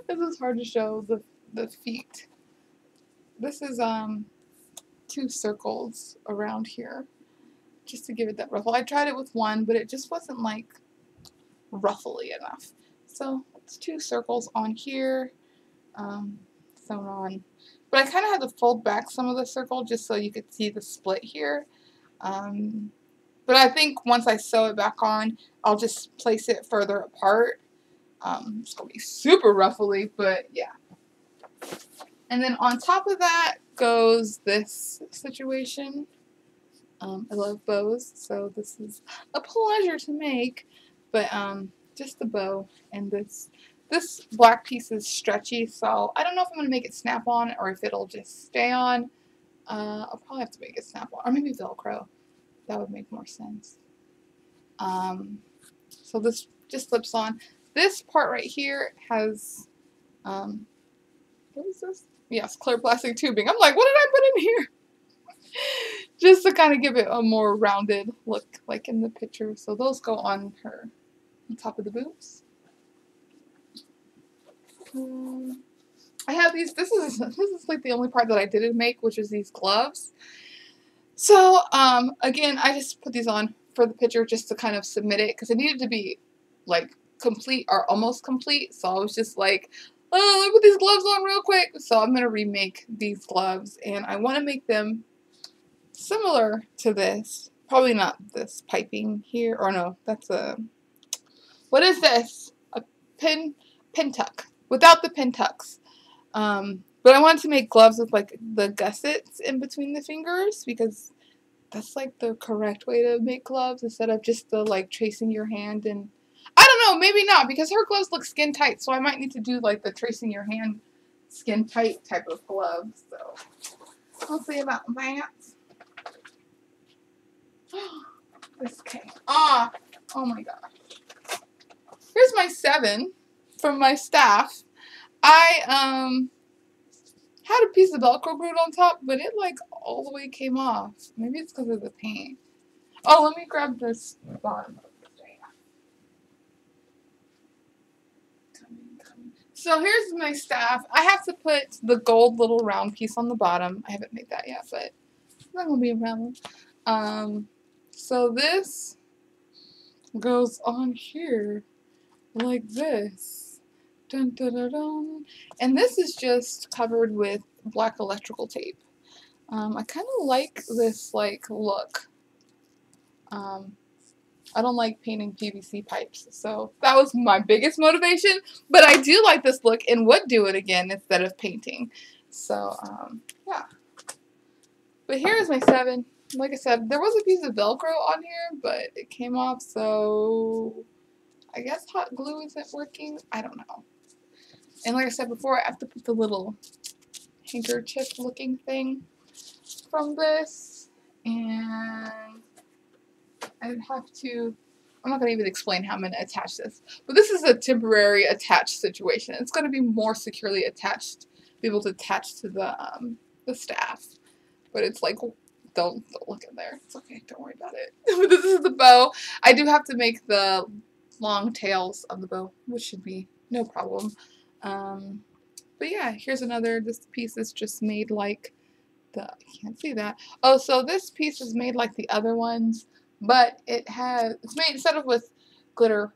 this is hard to show the feet. This is 2 circles around here just to give it that ruffle. I tried it with one, but it just wasn't like ruffly enough. So it's 2 circles on here, sewn on. But I kind of had to fold back some of the circle just so you could see the split here. But I think once I sew it back on, I'll just place it further apart. It's going to be super ruffly, but yeah. And then on top of that goes this situation. I love bows, so this is a pleasure to make. But just the bow and this black piece is stretchy, so I don't know if I'm going to make it snap-on or if it'll just stay on. I'll probably have to make it snap-on, or maybe Velcro. That would make more sense. So this just slips on. This part right here has, what is this? Yes, clear plastic tubing. I'm like, what did I put in here? Just to kind of give it a more rounded look, like in the picture. So those go on her, on top of the boots. I have these, this is like the only part that I didn't make, which is these gloves. So, again, I just put these on for the picture just to kind of submit it, because it needed to be, like, complete or almost complete. So I was just like, oh, let me put these gloves on real quick. So I'm going to remake these gloves, and I want to make them similar to this. Probably not this piping here, or no, that's a, what is this? A pin tuck. Without the pin tucks. But I wanted to make gloves with like the gussets in between the fingers because that's like the correct way to make gloves instead of just the like tracing your hand. And I don't know, maybe not, because her gloves look skin tight, so I might need to do like the tracing your hand skin tight type of gloves. So we'll see about that. This came off. Oh my gosh. Here's my 7 from my staff. I had a piece of Velcro glued on top, but it like all the way came off. Maybe it's because of the paint. Oh, let me grab this bottom of the thing. So here's my staff. I have to put the gold little round piece on the bottom. I haven't made that yet, but it's not gonna be a problem. So this goes on here like this. Dun, dun, dun, dun. And this is just covered with black electrical tape. I kind of like this like look. I don't like painting PVC pipes, so that was my biggest motivation. But I do like this look and would do it again instead of painting. So yeah. But here's my 7. Like I said, there was a piece of Velcro on here, but it came off, so I guess hot glue isn't working. I don't know. And like I said before, I have to put the little handkerchief looking thing from this. And I have to, I'm not going to even explain how I'm going to attach this. But this is a temporary attached situation. It's going to be more securely attached, be able to attach to the staff. But it's like, don't look in there. It's okay, don't worry about it. But this is the bow. I do have to make the long tails of the bow, which should be no problem. But yeah, here's another, this piece is just made like the, you can't see that. Oh, so this piece is made like the other ones, but it has, it's made, instead of with glitter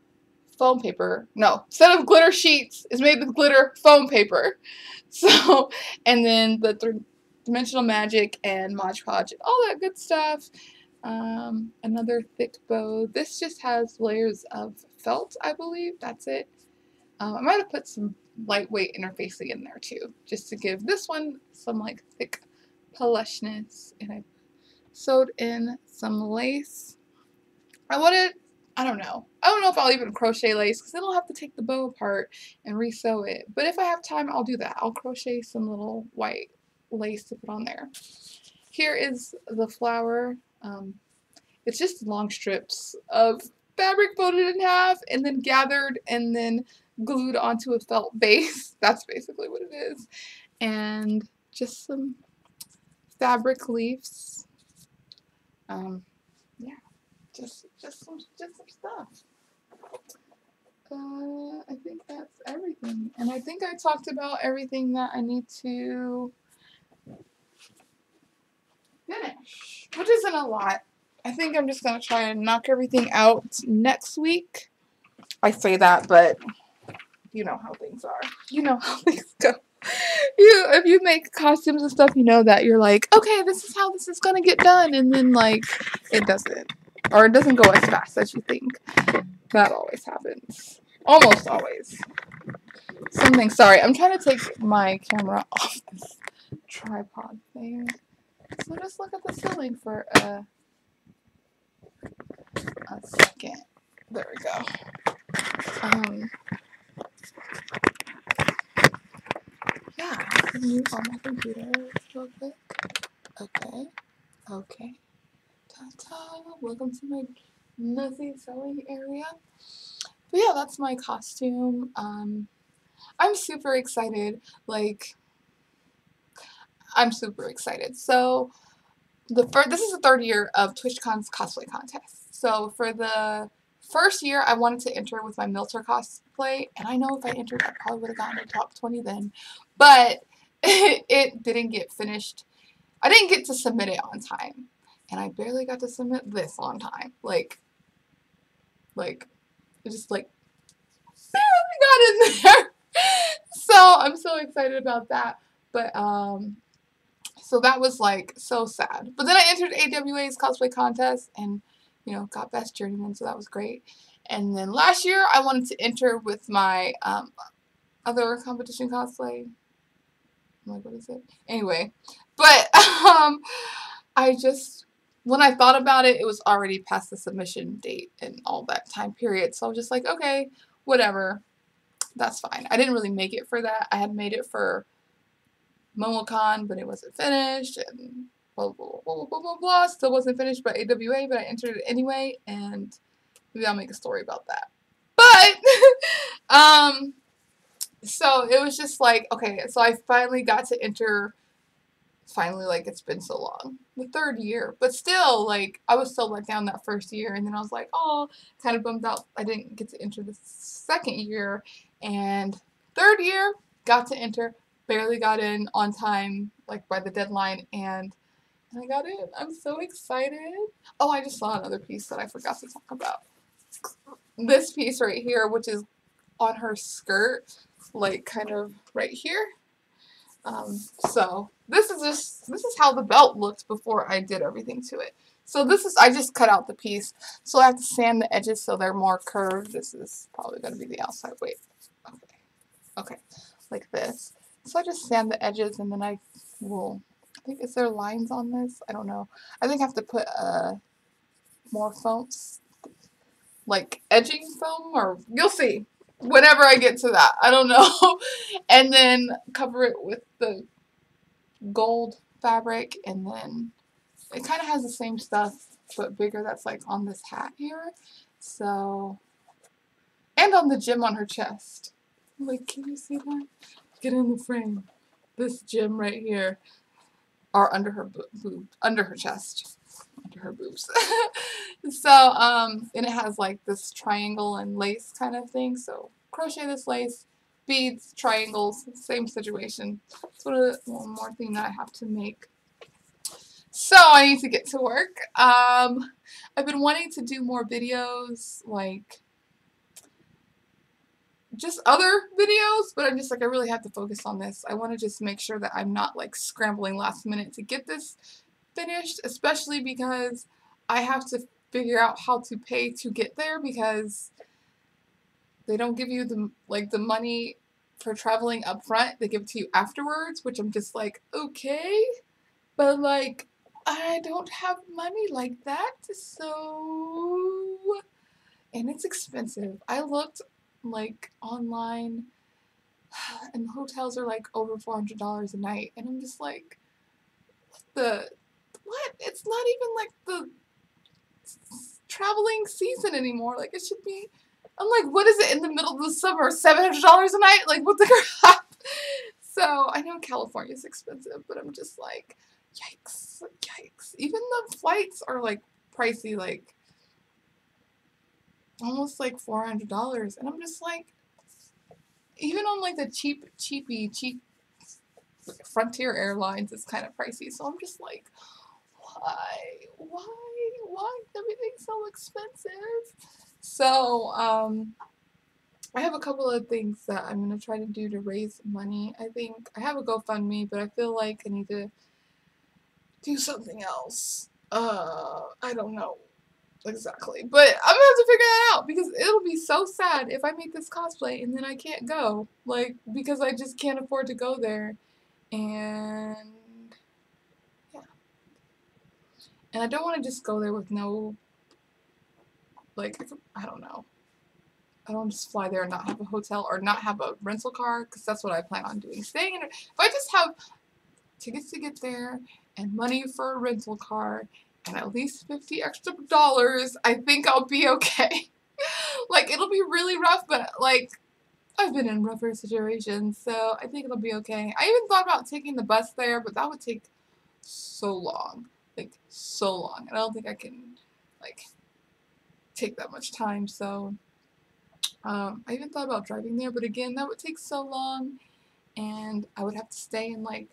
foam paper. No, instead of glitter sheets, it's made with glitter foam paper. So, and then the three-dimensional magic and Mod Podge, all that good stuff. Another thick bow. This just has layers of felt, I believe. That's it. I might have put some lightweight interfacing in there too, just to give this one some like thick plushness. And I sewed in some lace. I don't know. I don't know if I'll even crochet lace because then I'll have to take the bow apart and resew it. But if I have time, I'll do that. I'll crochet some little white lace to put on there. Here is the flower. It's just long strips of fabric folded in half and then gathered and then glued onto a felt base. That's basically what it is. And just some fabric leaves. Yeah, just some stuff. I think that's everything. And I think I talked about everything that I need to finish, which isn't a lot. I think I'm just going to try and knock everything out next week. I say that, but you know how things are. You know how things go. If you make costumes and stuff, you know that you're like, okay, this is how this is going to get done. And then, like, it doesn't. Or it doesn't go as fast as you think. That always happens. Almost always. Sorry, I'm trying to take my camera off this tripod thing. So just look at the ceiling for a second. There we go. Yeah, I can move on my computer real quick. Okay. Ta-ta. Welcome to my messy sewing area. But yeah, that's my costume. I'm super excited. Like, I'm super excited. So, this is the third year of TwitchCon's cosplay contest. So, for the first year, I wanted to enter with my Milter cosplay, and I know if I entered, I probably would have gotten a top 20 then. But it didn't get finished. I didn't get to submit it on time, and I barely got to submit this on time. Like, it just like barely got in there. So I'm so excited about that. But so that was like so sad. But then I entered AWA's cosplay contest and, you know, got best journeyman, so that was great. And then last year I wanted to enter with my other competition cosplay. I'm like, what is it? Anyway, but when I thought about it, it was already past the submission date and all that time period. So I was just like, okay, whatever. That's fine. I didn't really make it for that. I had made it for MomoCon, but it wasn't finished, and blah, blah, blah, blah, blah, blah. Still wasn't finished by AWA, but I entered it anyway, and maybe I'll make a story about that. But, so it was just like, okay, so I finally got to enter, finally, like, it's been so long, the third year, but still, like, I was so let down that first year, and then I was like, oh, kind of bummed out I didn't get to enter the second year, and third year, got to enter, barely got in on time, like, by the deadline, and I got in. I'm so excited. Oh, I just saw another piece that I forgot to talk about. This piece right here, which is on her skirt, like, kind of right here. So this is how the belt looked before I did everything to it. So I just cut out the piece. So I have to sand the edges so they're more curved. This is probably going to be the outside. Wait. Okay. Like this. So I just sand the edges and then I think, is there lines on this? I don't know. I think I have to put more foam, like edging foam, or you'll see. Whenever I get to that. I don't know. And then cover it with the gold fabric, and then it kind of has the same stuff but bigger that's like on this hat here. So, and on the gem on her chest. Like, can you see that? Get in the frame. This gem right here are under her under her chest. Under her boobs. So, and it has like this triangle and lace kind of thing. So, crochet this lace, beads, triangles, same situation. So, one more thing that I have to make. So, I need to get to work. I've been wanting to do more videos, like, just other videos, but I'm just like, I really have to focus on this. I want to just make sure that I'm not like scrambling last minute to get this finished, especially because I have to figure out how to pay to get there because they don't give you the money for traveling up front. They give it to you afterwards, which I'm just like, okay, but like I don't have money like that, so and it's expensive. I looked like online and the hotels are like over $400 a night, and I'm just like, what? It's not even like the traveling season anymore. Like it should be. I'm like, what is it in the middle of the summer? $700 a night? Like what the crap? So I know California's expensive, but I'm just like, yikes, yikes. Even the flights are like pricey, like almost like $400, and I'm just like, even on like the cheap Frontier Airlines, it's kind of pricey. So I'm just like, why is everything so expensive? So I have a couple of things that I'm gonna try to do to raise money. I think I have a GoFundMe, but I feel like I need to do something else. I don't know exactly, but I'm gonna have to figure that out because it'll be so sad if I make this cosplay and then I can't go, like because I just can't afford to go there, and yeah, and I don't want to just go there with no, like, I don't know. I don't just fly there and not have a hotel or not have a rental car, because that's what I plan on doing. Staying in, if I just have tickets to get there and money for a rental car and at least $50 extra, I think I'll be okay. Like, it'll be really rough, but like, I've been in rougher situations, so I think it'll be okay. I even thought about taking the bus there, but that would take so long. Like, so long. And I don't think I can, like, take that much time, so I even thought about driving there, but again, that would take so long, and I would have to stay in, like,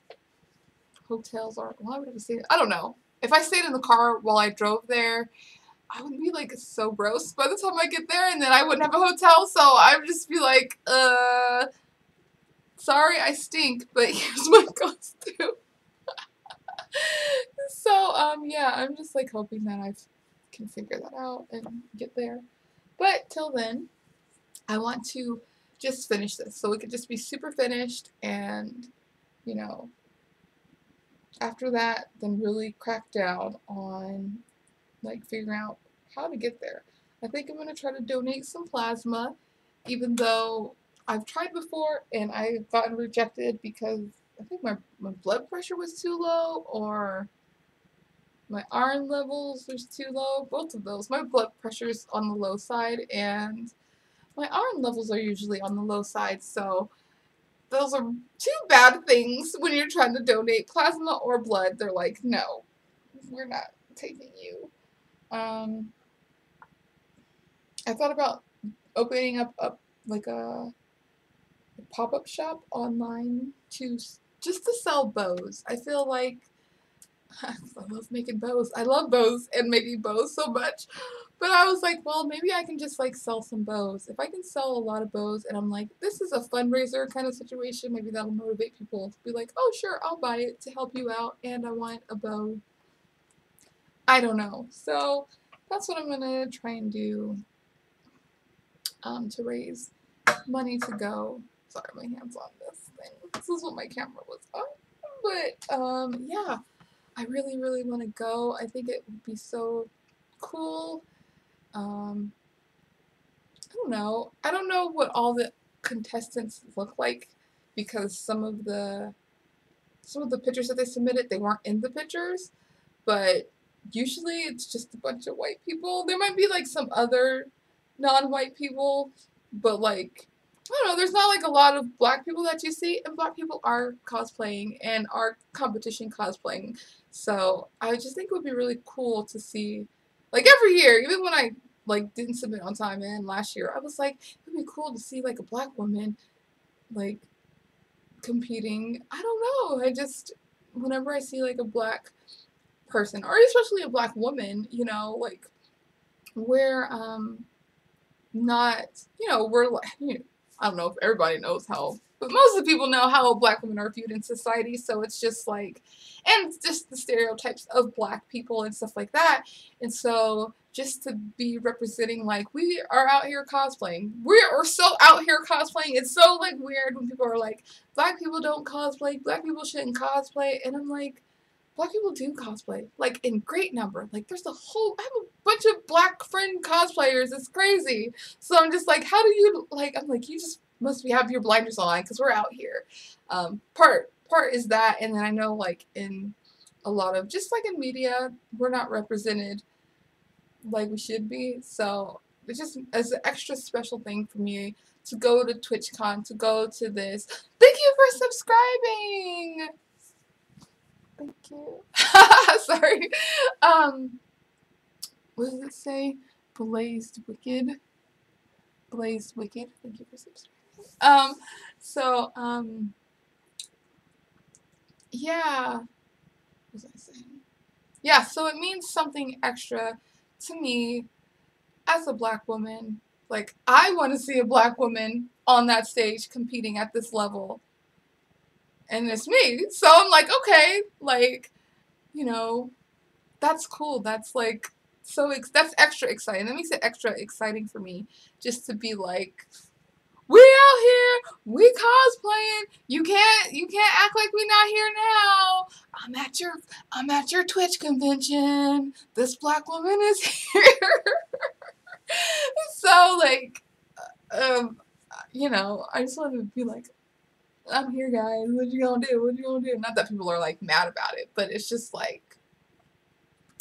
hotels, or, well, I would have to stay, I don't know. If I stayed in the car while I drove there, I would be, like, so gross by the time I get there, and then I wouldn't have a hotel, so I would just be like, sorry, I stink, but here's my costume. So, yeah, I'm just, like, hoping that I can figure that out and get there. But till then, I want to just finish this, so it could just be super finished, and, you know, after that, then really crack down on, like, figuring out how to get there. I think I'm going to try to donate some plasma, even though I've tried before and I've gotten rejected because I think my blood pressure was too low, or my iron levels was too low. Both of those. My blood pressure's on the low side, and my iron levels are usually on the low side, so those are two bad things when you're trying to donate plasma or blood. They're like, no, we're not taking you. I thought about opening up like a pop-up shop online to just to sell bows. I feel like I love making bows. I love bows and making bows so much. But I was like, well, maybe I can just like sell some bows. If I can sell a lot of bows and I'm like, this is a fundraiser kind of situation, maybe that'll motivate people to be like, oh, sure, I'll buy it to help you out, and I want a bow. I don't know. So that's what I'm going to try and do to raise money to go. Sorry, my hand's on this thing. This is what my camera was on. But yeah, I really, really want to go. I think it would be so cool. I don't know. I don't know what all the contestants look like, because some of the pictures that they submitted, they weren't in the pictures, but usually it's just a bunch of white people. There might be like some other non-white people, but like, I don't know, there's not like a lot of black people that you see, and black people are cosplaying and are competition cosplaying. So I just think it would be really cool to see, like every year, even when I like didn't submit on time, and last year I was like, it would be cool to see like a black woman like competing. I don't know. I just, whenever I see like a black person, or especially a black woman, you know, like we're not, you know, we're like, you know, I don't know if everybody knows how, but most of the people know how black women are viewed in society. So it's just like, and just the stereotypes of black people and stuff like that. And so just to be representing, like, we are out here cosplaying. We're so out here cosplaying. It's so like weird when people are like, black people don't cosplay. Black people shouldn't cosplay. And I'm like, black people do cosplay, like, in great number. Like, there's I have a bunch of black friend cosplayers. It's crazy. So I'm just like, how do you, like, I'm like, you just must have your blinders on because we're out here. Part is that, and then I know, like, in a lot of, just like in media, we're not represented like we should be. So it's just as an extra special thing for me to go to TwitchCon, to go to this. Thank you for subscribing! Thank you. Sorry. What does it say? Blazed Wicked. Blazed Wicked. Thank you for subscribing. Yeah. What was I saying? Yeah, so it means something extra to me as a black woman. Like, I want to see a black woman on that stage competing at this level. And it's me. So I'm like, okay, like, you know, that's cool. That's like, that's extra exciting. That makes it extra exciting for me just to be like, we out here, we cosplaying. You can't act like we not here now. I'm at your Twitch convention. This black woman is here. So like, you know, I just want to be like, I'm here, guys. What you gonna do? What you gonna do? Not that people are like mad about it, but it's just like,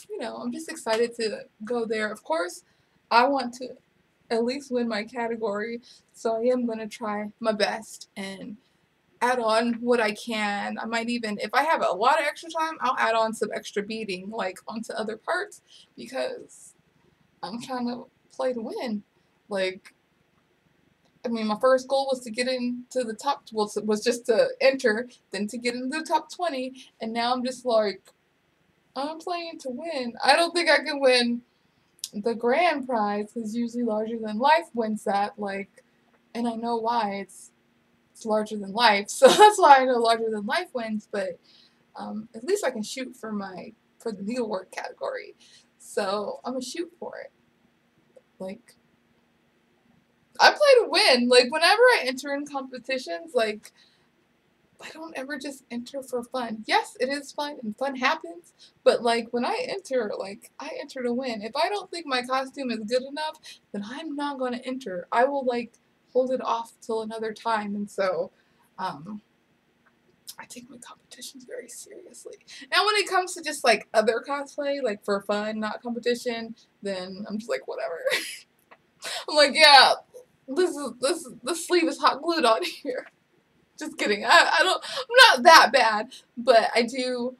you know, I'm just excited to go there. Of course, I want to at least win my category, so I am going to try my best and add on what I can. I might even, if I have a lot of extra time, I'll add on some extra beading, like, onto other parts, because I'm trying to play to win. Like, I mean, my first goal was to get into the top, well, was just to enter, then to get into the top 20, and now I'm just like, I'm playing to win. I don't think I can win the grand prize, because usually Larger Than Life wins that, like, and I know why. It's larger than life, so that's why I know Larger Than Life wins, but at least I can shoot for the needlework category, so I'm gonna shoot for it. Like, I play to win. Like, whenever I enter in competitions, like, I don't ever just enter for fun. Yes, it is fun, and fun happens, but, like, when I enter, like, I enter to win. If I don't think my costume is good enough, then I'm not going to enter. I will, like, hold it off till another time, and so, I take my competitions very seriously. Now, when it comes to just, like, other cosplay, like, for fun, not competition, then I'm just like, whatever. I'm like, yeah, this sleeve is hot glued on here. Just kidding. I'm not that bad, but I do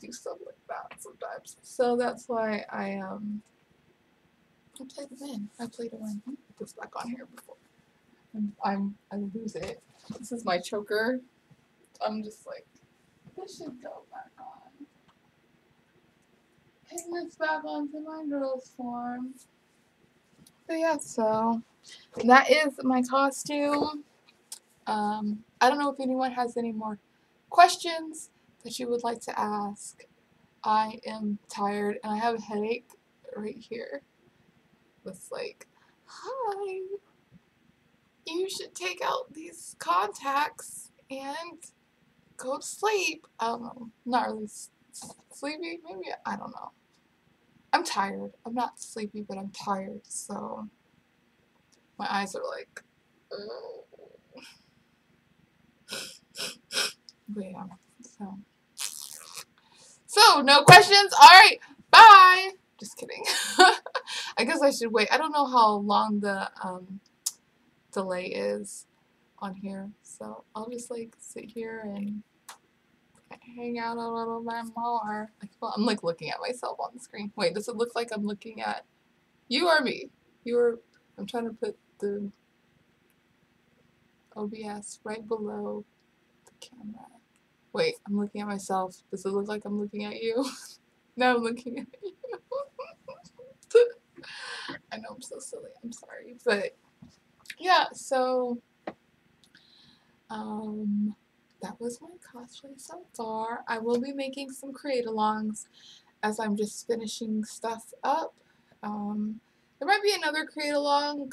stuff like that sometimes. So that's why I play to win. I play to win. Put this back on here before I lose it. This is my choker. I'm just like, this should go back on. Pin this back onto my girl's form. But yeah, so that is my costume. I don't know if anyone has any more questions that you would like to ask. I am tired and I have a headache right here. It's like, hi, you should take out these contacts and go to sleep. I don't know, not really sleepy, maybe, I don't know. I'm tired. I'm not sleepy, but I'm tired, so my eyes are like, oh. But yeah, so no questions? Alright, bye! Just kidding. I guess I should wait. I don't know how long the delay is on here, so I'll just like sit here and hang out a little bit more. I'm like looking at myself on the screen. Wait, does it look like I'm looking at you or me? I'm trying to put the OBS right below the camera. Wait, I'm looking at myself. Does it look like I'm looking at you? No, I'm looking at you. I know I'm so silly. I'm sorry. But yeah, so that was my cosplay so far. I will be making some create-alongs as I'm just finishing stuff up. There might be another create-along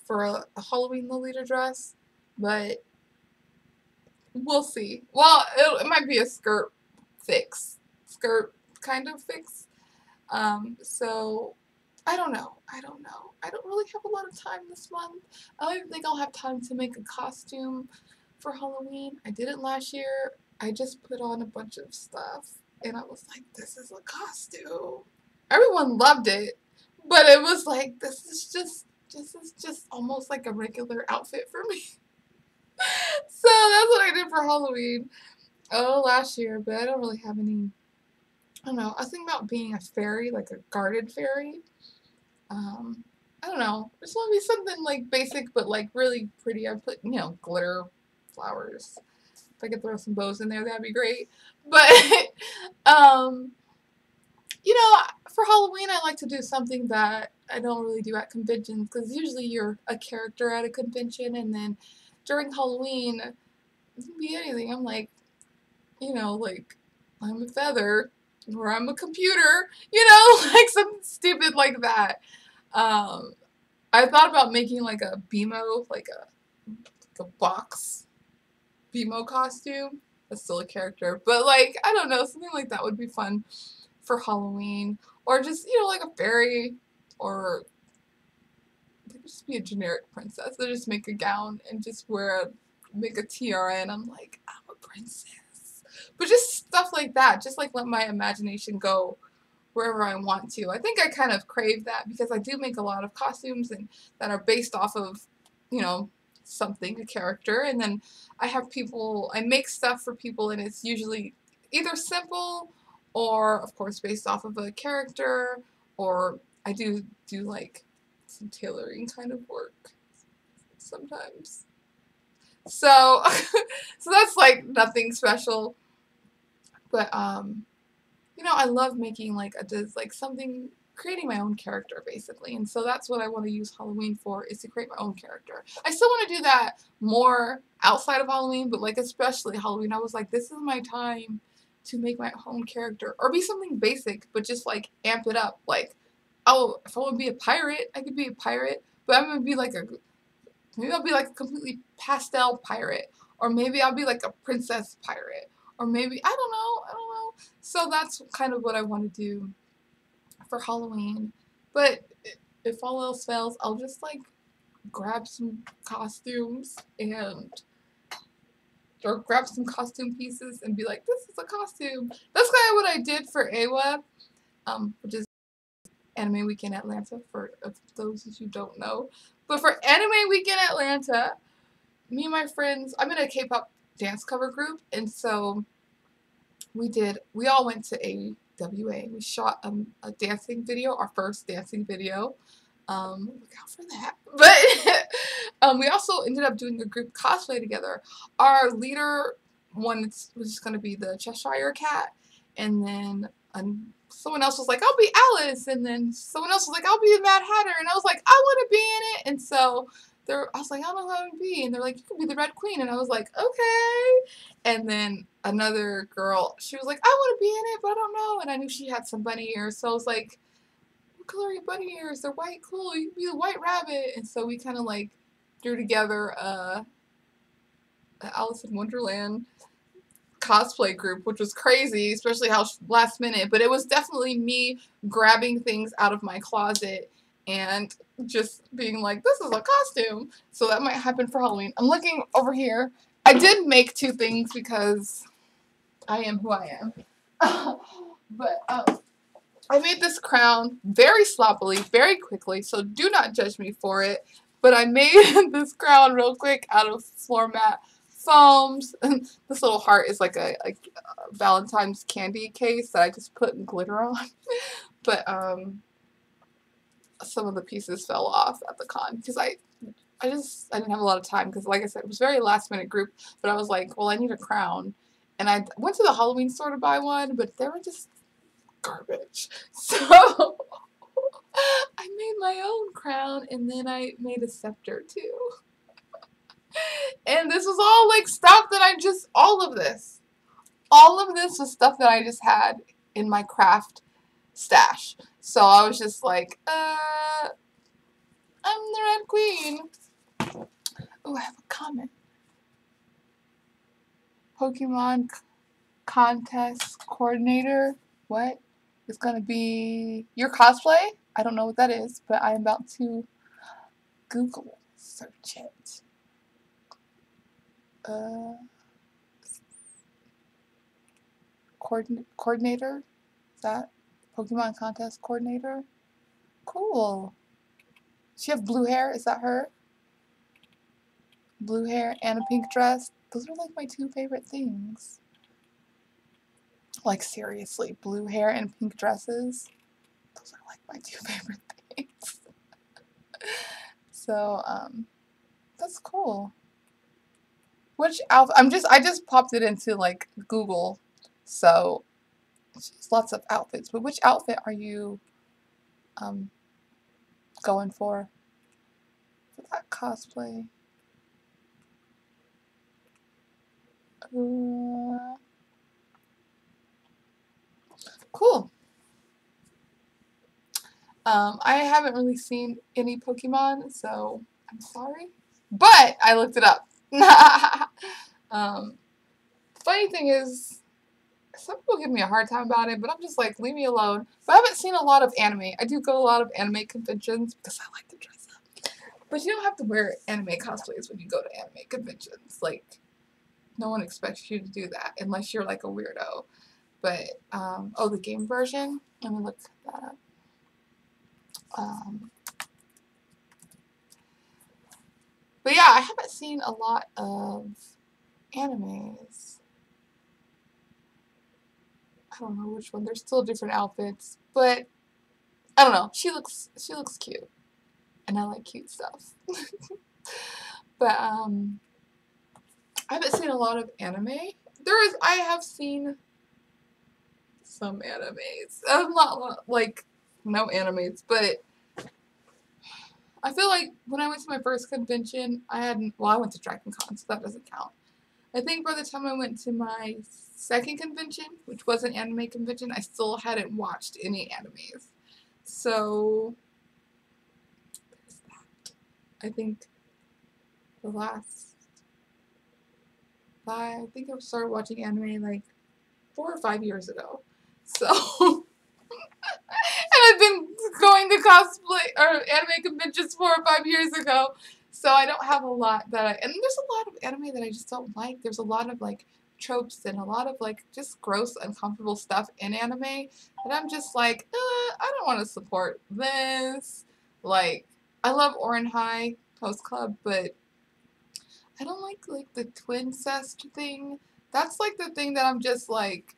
for a Halloween Lolita dress, but we'll see. Well, it might be a skirt kind of fix. So I don't know. I don't know. I don't really have a lot of time this month. I don't even think I'll have time to make a costume for Halloween. I did it last year. I just put on a bunch of stuff and I was like, this is a costume. Everyone loved it, but it was like, this is just almost like a regular outfit for me. So that's what I did for Halloween last year, but I don't really have any. I don't know. I was thinking about being a fairy, like a guarded fairy. I don't know. I just want to be something like basic, but like really pretty. I put, glitter, flowers. If I could throw some bows in there, that'd be great. But, um, for Halloween, I like to do something that I don't really do at conventions because usually you're a character at a convention, and then during Halloween, it can be anything. I'm like, like I'm a feather or I'm a computer, like something stupid like that. I thought about making like a BMO, like a box BMO costume. That's still a character, but like I don't know, something like that would be fun for Halloween, or just like a fairy, or just be a generic princess. I just make a gown and just make a tiara, and I'm like, I'm a princess. But just stuff like that, just like let my imagination go wherever I want to. I think I kind of crave that because I do make a lot of costumes and that are based off of, something, a character, and then I make stuff for people, and it's usually either simple or, of course, based off of a character, or I do like some tailoring kind of work sometimes. So, so that's like nothing special, but I love making like something, creating my own character basically, and so that's what I want to use Halloween for, is to create my own character. I still want to do that more outside of Halloween, but like especially Halloween, I was like, this is my time to make my own character, or be something basic, but just like amp it up. Like, oh, if I want to be a pirate, I could be a pirate, but I'm gonna be like maybe I'll be like a completely pastel pirate, or maybe I'll be like a princess pirate, or maybe I don't know. So that's kind of what I want to do for Halloween. But if all else fails, I'll just like grab some costumes or grab some costume pieces and be like, this is a costume. That's kind of what I did for AWA, which is Anime Weekend Atlanta, for those of you who don't know. But for Anime Weekend Atlanta, me and my friends, I'm in a K-pop dance cover group, and so we all went to AWA. We shot a dancing video, our first dancing video. Look out for that. But we also ended up doing a group cosplay together. Our leader was just going to be the Cheshire Cat, and then someone else was like, I'll be Alice, and then someone else was like, I'll be the Mad Hatter, and I was like, I want to be in it, and so I was like, I don't know how to be, and they're like, you could be the Red Queen, and I was like, okay. And then another girl, she was like, I want to be in it, but I don't know, and I knew she had some bunny ears, so I was like, what color are your bunny ears? They're white, cool, you can be the White Rabbit. And so we kind of like threw together a Alice in Wonderland cosplay group, which was crazy, especially how last minute, but it was definitely me grabbing things out of my closet and just being like, this is a costume. So that might happen for Halloween. I'm looking over here. I did make two things because I am who I am. But I made this crown very sloppily, very quickly, so do not judge me for it. But I made this crown real quick out of floor mat foams. This little heart is like a Valentine's candy case that I just put glitter on. But some of the pieces fell off at the con because I didn't have a lot of time because, like I said, it was a very last minute group. But I was like, well, I need a crown, and I went to the Halloween store to buy one, but they were just garbage. So I made my own crown, and then I made a scepter too. And this was all like stuff that all of this was stuff that I just had in my craft stash. So I was just like, I'm the Red Queen. Oh, I have a comment. Pokemon contest coordinator. What is gonna be your cosplay? I don't know what that is, but I am about to Google search it. Coordinator? Is that Pokemon contest coordinator? Cool. Does she have blue hair? Is that her? Blue hair and a pink dress. Those are like my two favorite things. Like seriously, blue hair and pink dresses. Those are like my two favorite things. So, that's cool. Which outfit? I just popped it into like Google, so there's lots of outfits. But which outfit are you going for that cosplay? Cool. I haven't really seen any Pokemon, so I'm sorry, but I looked it up. Funny thing is, some people give me a hard time about it, but I'm just like, leave me alone. But I haven't seen a lot of anime. I do go to a lot of anime conventions because I like to dress up. But you don't have to wear anime cosplays when you go to anime conventions. Like, no one expects you to do that unless you're like a weirdo. But, oh, the game version? Let me look that up. But yeah, I haven't seen a lot of animes. I don't know which one. There's still different outfits, but I don't know. She looks cute, and I like cute stuff. But I haven't seen a lot of anime. I have seen some animes. Not like no animes, but I feel like when I went to my first convention, I went to Dragon Con, so that doesn't count. I think by the time I went to my second convention, which was an anime convention, I still hadn't watched any animes. So, there's that. I think I think I started watching anime like 4 or 5 years ago. So, and I've been going to cosplay or anime conventions 4 or 5 years ago. So I don't have a lot and there's a lot of anime that I just don't like. There's a lot of like tropes and a lot of like just gross, uncomfortable stuff in anime that I'm just like, I don't want to support this. Like, I love Oran High Host Club, but I don't like the twincest thing. That's like the thing that I'm just like,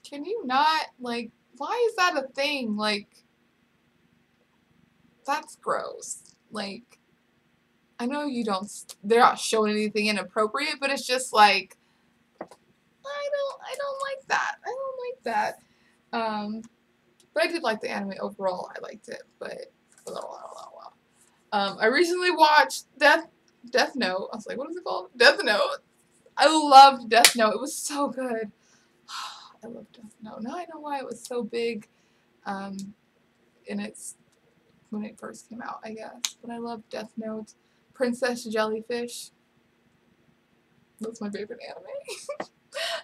can you not, like, why is that a thing? Like, that's gross. Like, I know they're not showing anything inappropriate, but it's just like, I don't like that. I don't like that. But I did like the anime overall. I liked it, but I recently watched Death Note. I was like, what is it called? Death Note. I loved Death Note. It was so good. I love Death Note. Now I know why it was so big when it first came out, I guess. But I love Death Note. Princess Jellyfish. That's my favorite anime.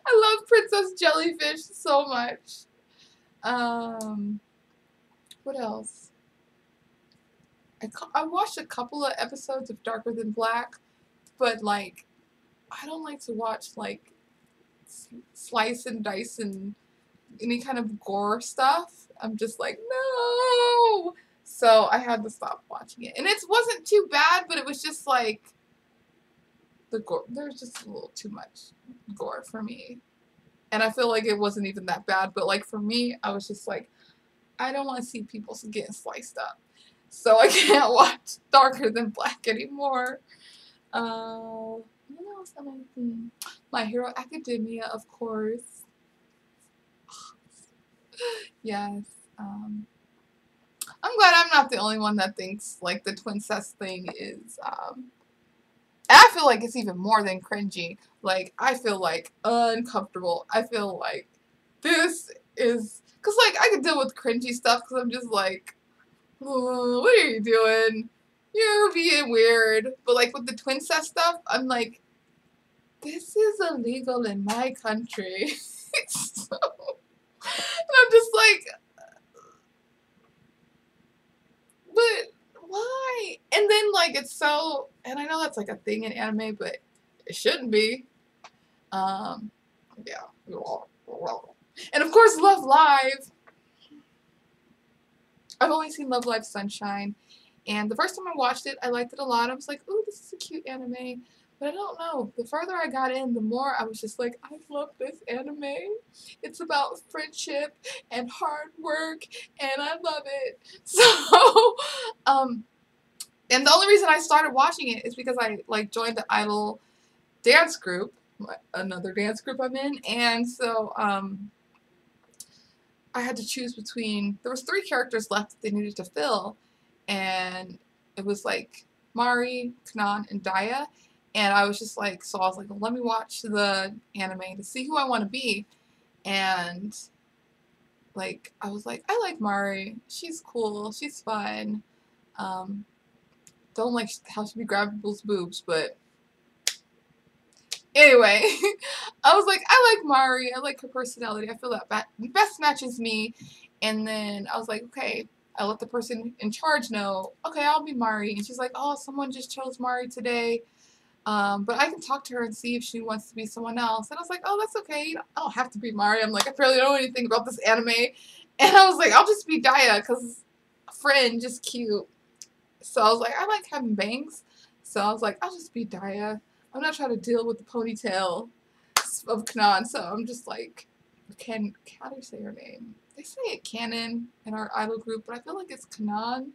I love Princess Jellyfish so much. What else? I watched a couple of episodes of Darker Than Black, but like, I don't like to watch like slice and dice and any kind of gore stuff. I'm just like, no. So I had to stop watching it, and it wasn't too bad, but it was just like the gore. There's just a little too much gore for me, and I feel like it wasn't even that bad. But like for me, I was just like, I don't want to see people getting sliced up, so I can't watch Darker Than Black anymore. What else am I thinking? My Hero Academia, of course. Yes. I'm glad I'm not the only one that thinks like the twincest thing is I feel like it's even more than cringy. Like, I feel like uncomfortable. I feel like this is, cause like I can deal with cringy stuff because I'm just like, oh, what are you doing? You're being weird. But like with the twincest stuff, I'm like, this is illegal in my country. So, and I'm just like, but why? And then like it's so, and I know that's like a thing in anime, but it shouldn't be. Yeah. And of course, Love Live. I've only seen Love Live Sunshine, and the first time I watched it, I liked it a lot. I was like, ooh, this is a cute anime. But I don't know. The further I got in, the more I was just like, I love this anime. It's about friendship and hard work, and I love it. So, and the only reason I started watching it is because I like joined the idol dance group, another dance group I'm in, and so I had to choose between, there was 3 characters left that they needed to fill, and it was like Mari, Kanan, and Daya, and I was just like, so I was like, well, let me watch the anime to see who I want to be, and like, I was like, I like Mari, she's cool, she's fun, don't like how she be grabbing people's boobs, but anyway, I was like, I like Mari. I like her personality. I feel that best matches me. And then I was like, okay, I let the person in charge know, okay, I'll be Mari. And she's like, oh, someone just chose Mari today. But I can talk to her and see if she wants to be someone else. And I was like, oh, that's okay. I don't have to be Mari. I'm like, I barely know anything about this anime. And I was like, I'll just be Daya because friend, just cute. So I was like, I like having bangs. So I was like, I'll just be Daya. I'm not trying to deal with the ponytail of Kanan, so I'm just like, how do you say her name? They say it Canon in our idol group, but I feel like it's Kanan.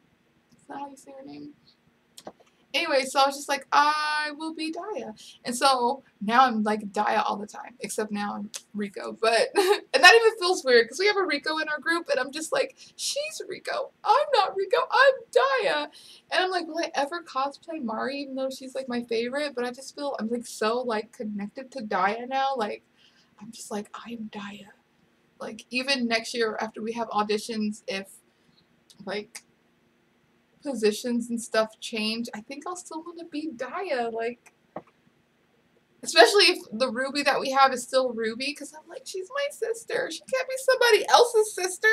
Is that how you say her name? Anyway, so I was just like, I will be Daya. And so now I'm like Daya all the time, except now I'm Riko. But, and that even feels weird because we have a Riko in our group and I'm just like, she's Riko. I'm not Riko. I'm Daya. And I'm like, will I ever cosplay Mari even though she's like my favorite? But I just feel, I'm like so like connected to Daya now. Like, I'm just like, I'm Daya. Like, even next year after we have auditions, if like positions and stuff change, I think I'll still want to be Daya, like, especially if the Ruby that we have is still Ruby, because I'm like, she's my sister, she can't be somebody else's sister,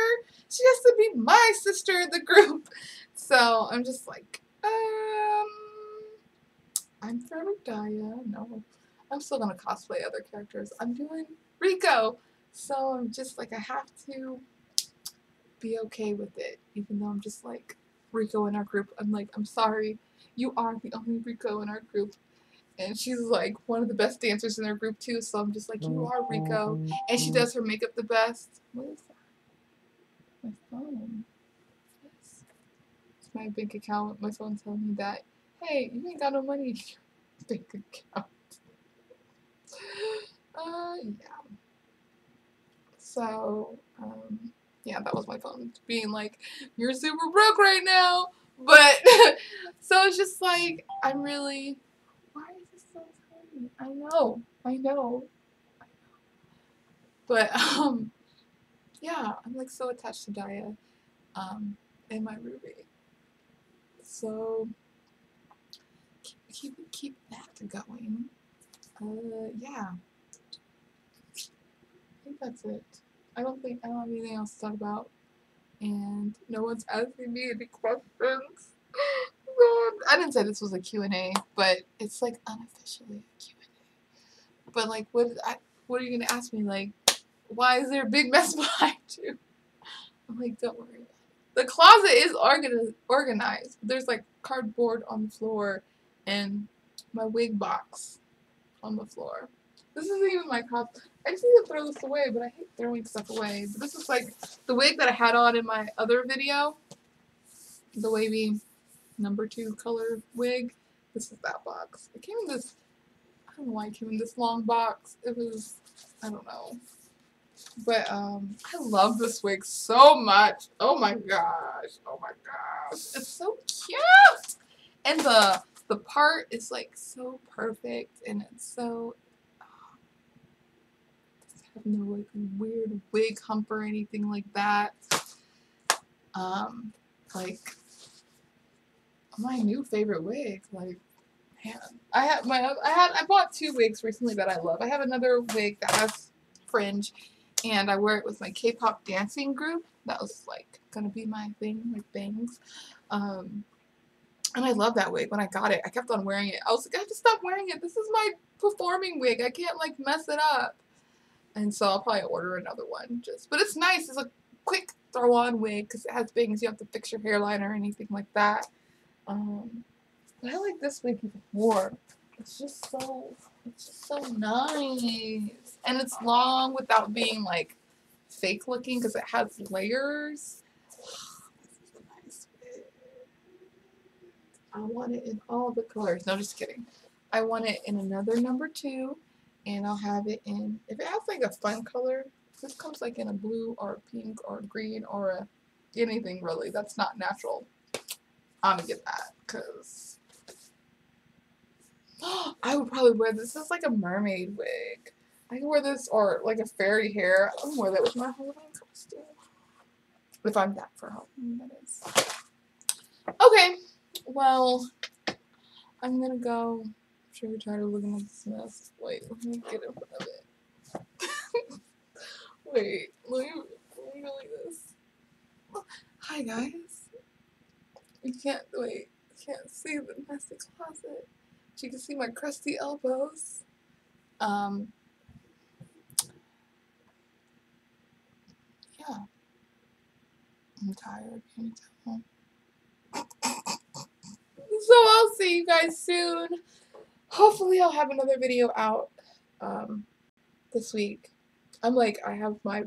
she has to be my sister in the group. So I'm just like, I'm forever Daya. No, I'm still gonna cosplay other characters. I'm doing Riko, so I'm just like, I have to be okay with it, even though I'm just like, Riko in our group. I'm like, I'm sorry, you are the only Riko in our group. And she's like one of the best dancers in our group too, so I'm just like, you are Riko. And she does her makeup the best. What is that? My phone. Yes. It's my bank account. My phone telling me that, hey, you ain't got no money in your bank account. Yeah. So, yeah, that was my phone being like, you're super broke right now. But, so it's just like, I'm really, why is this so tiny? I know. But, yeah, I'm like so attached to Daya, and my Ruby. So, keep that going. Yeah. I think that's it. I don't have anything else to talk about. And no one's asking me any questions. I didn't say this was a Q&A, but it's like unofficially a Q&A. But like, what are you gonna ask me? Like, why is there a big mess behind you? I'm like, don't worry about it. The closet is organized. There's like cardboard on the floor and my wig box on the floor. This isn't even my cosplay. I just need to throw this away, but I hate throwing stuff away. But this is like the wig that I had on in my other video. The wavy number 2 color wig. This is that box. It came in this, I don't know why it came in this long box. It was, I don't know. But I love this wig so much. Oh my gosh. Oh my gosh. It's so cute. And the the part is like so perfect, and it's so doesn't have no like weird wig hump or anything like that. Like my new favorite wig, like man, I bought 2 wigs recently that I love. I have another wig that has fringe, and I wear it with my K-pop dancing group. That was like gonna be my thing, like bangs. And I love that wig. When I got it, I kept on wearing it. I was like, I have to stop wearing it. This is my performing wig. I can't like mess it up. And so I'll probably order another one. But it's nice. It's a quick throw-on wig because it has bangs. You don't have to fix your hairline or anything like that. But I like this wig even more. It's just so nice. And it's long without being like fake looking because it has layers. This is a nice wig. I want it in all the colors. No, just kidding. I want it in another number 2, and I'll have it in, if it has like a fun color, this comes like in a blue or a pink or a green or anything really that's not natural. I'm gonna get that because I would probably wear this as like a mermaid wig. I can wear this or like a fairy hair. I can wear that with my Halloween costume. If I'm back for Halloween, that is. Okay, well, I'm gonna go. I'm sure you're tired of looking at this mess. Wait, let me get in front of it. Wait, let me like this. Hi guys. You can't see the messy closet. But you can see my crusty elbows. Yeah. I'm tired. Can you tell? So I'll see you guys soon. Hopefully I'll have another video out this week. I have my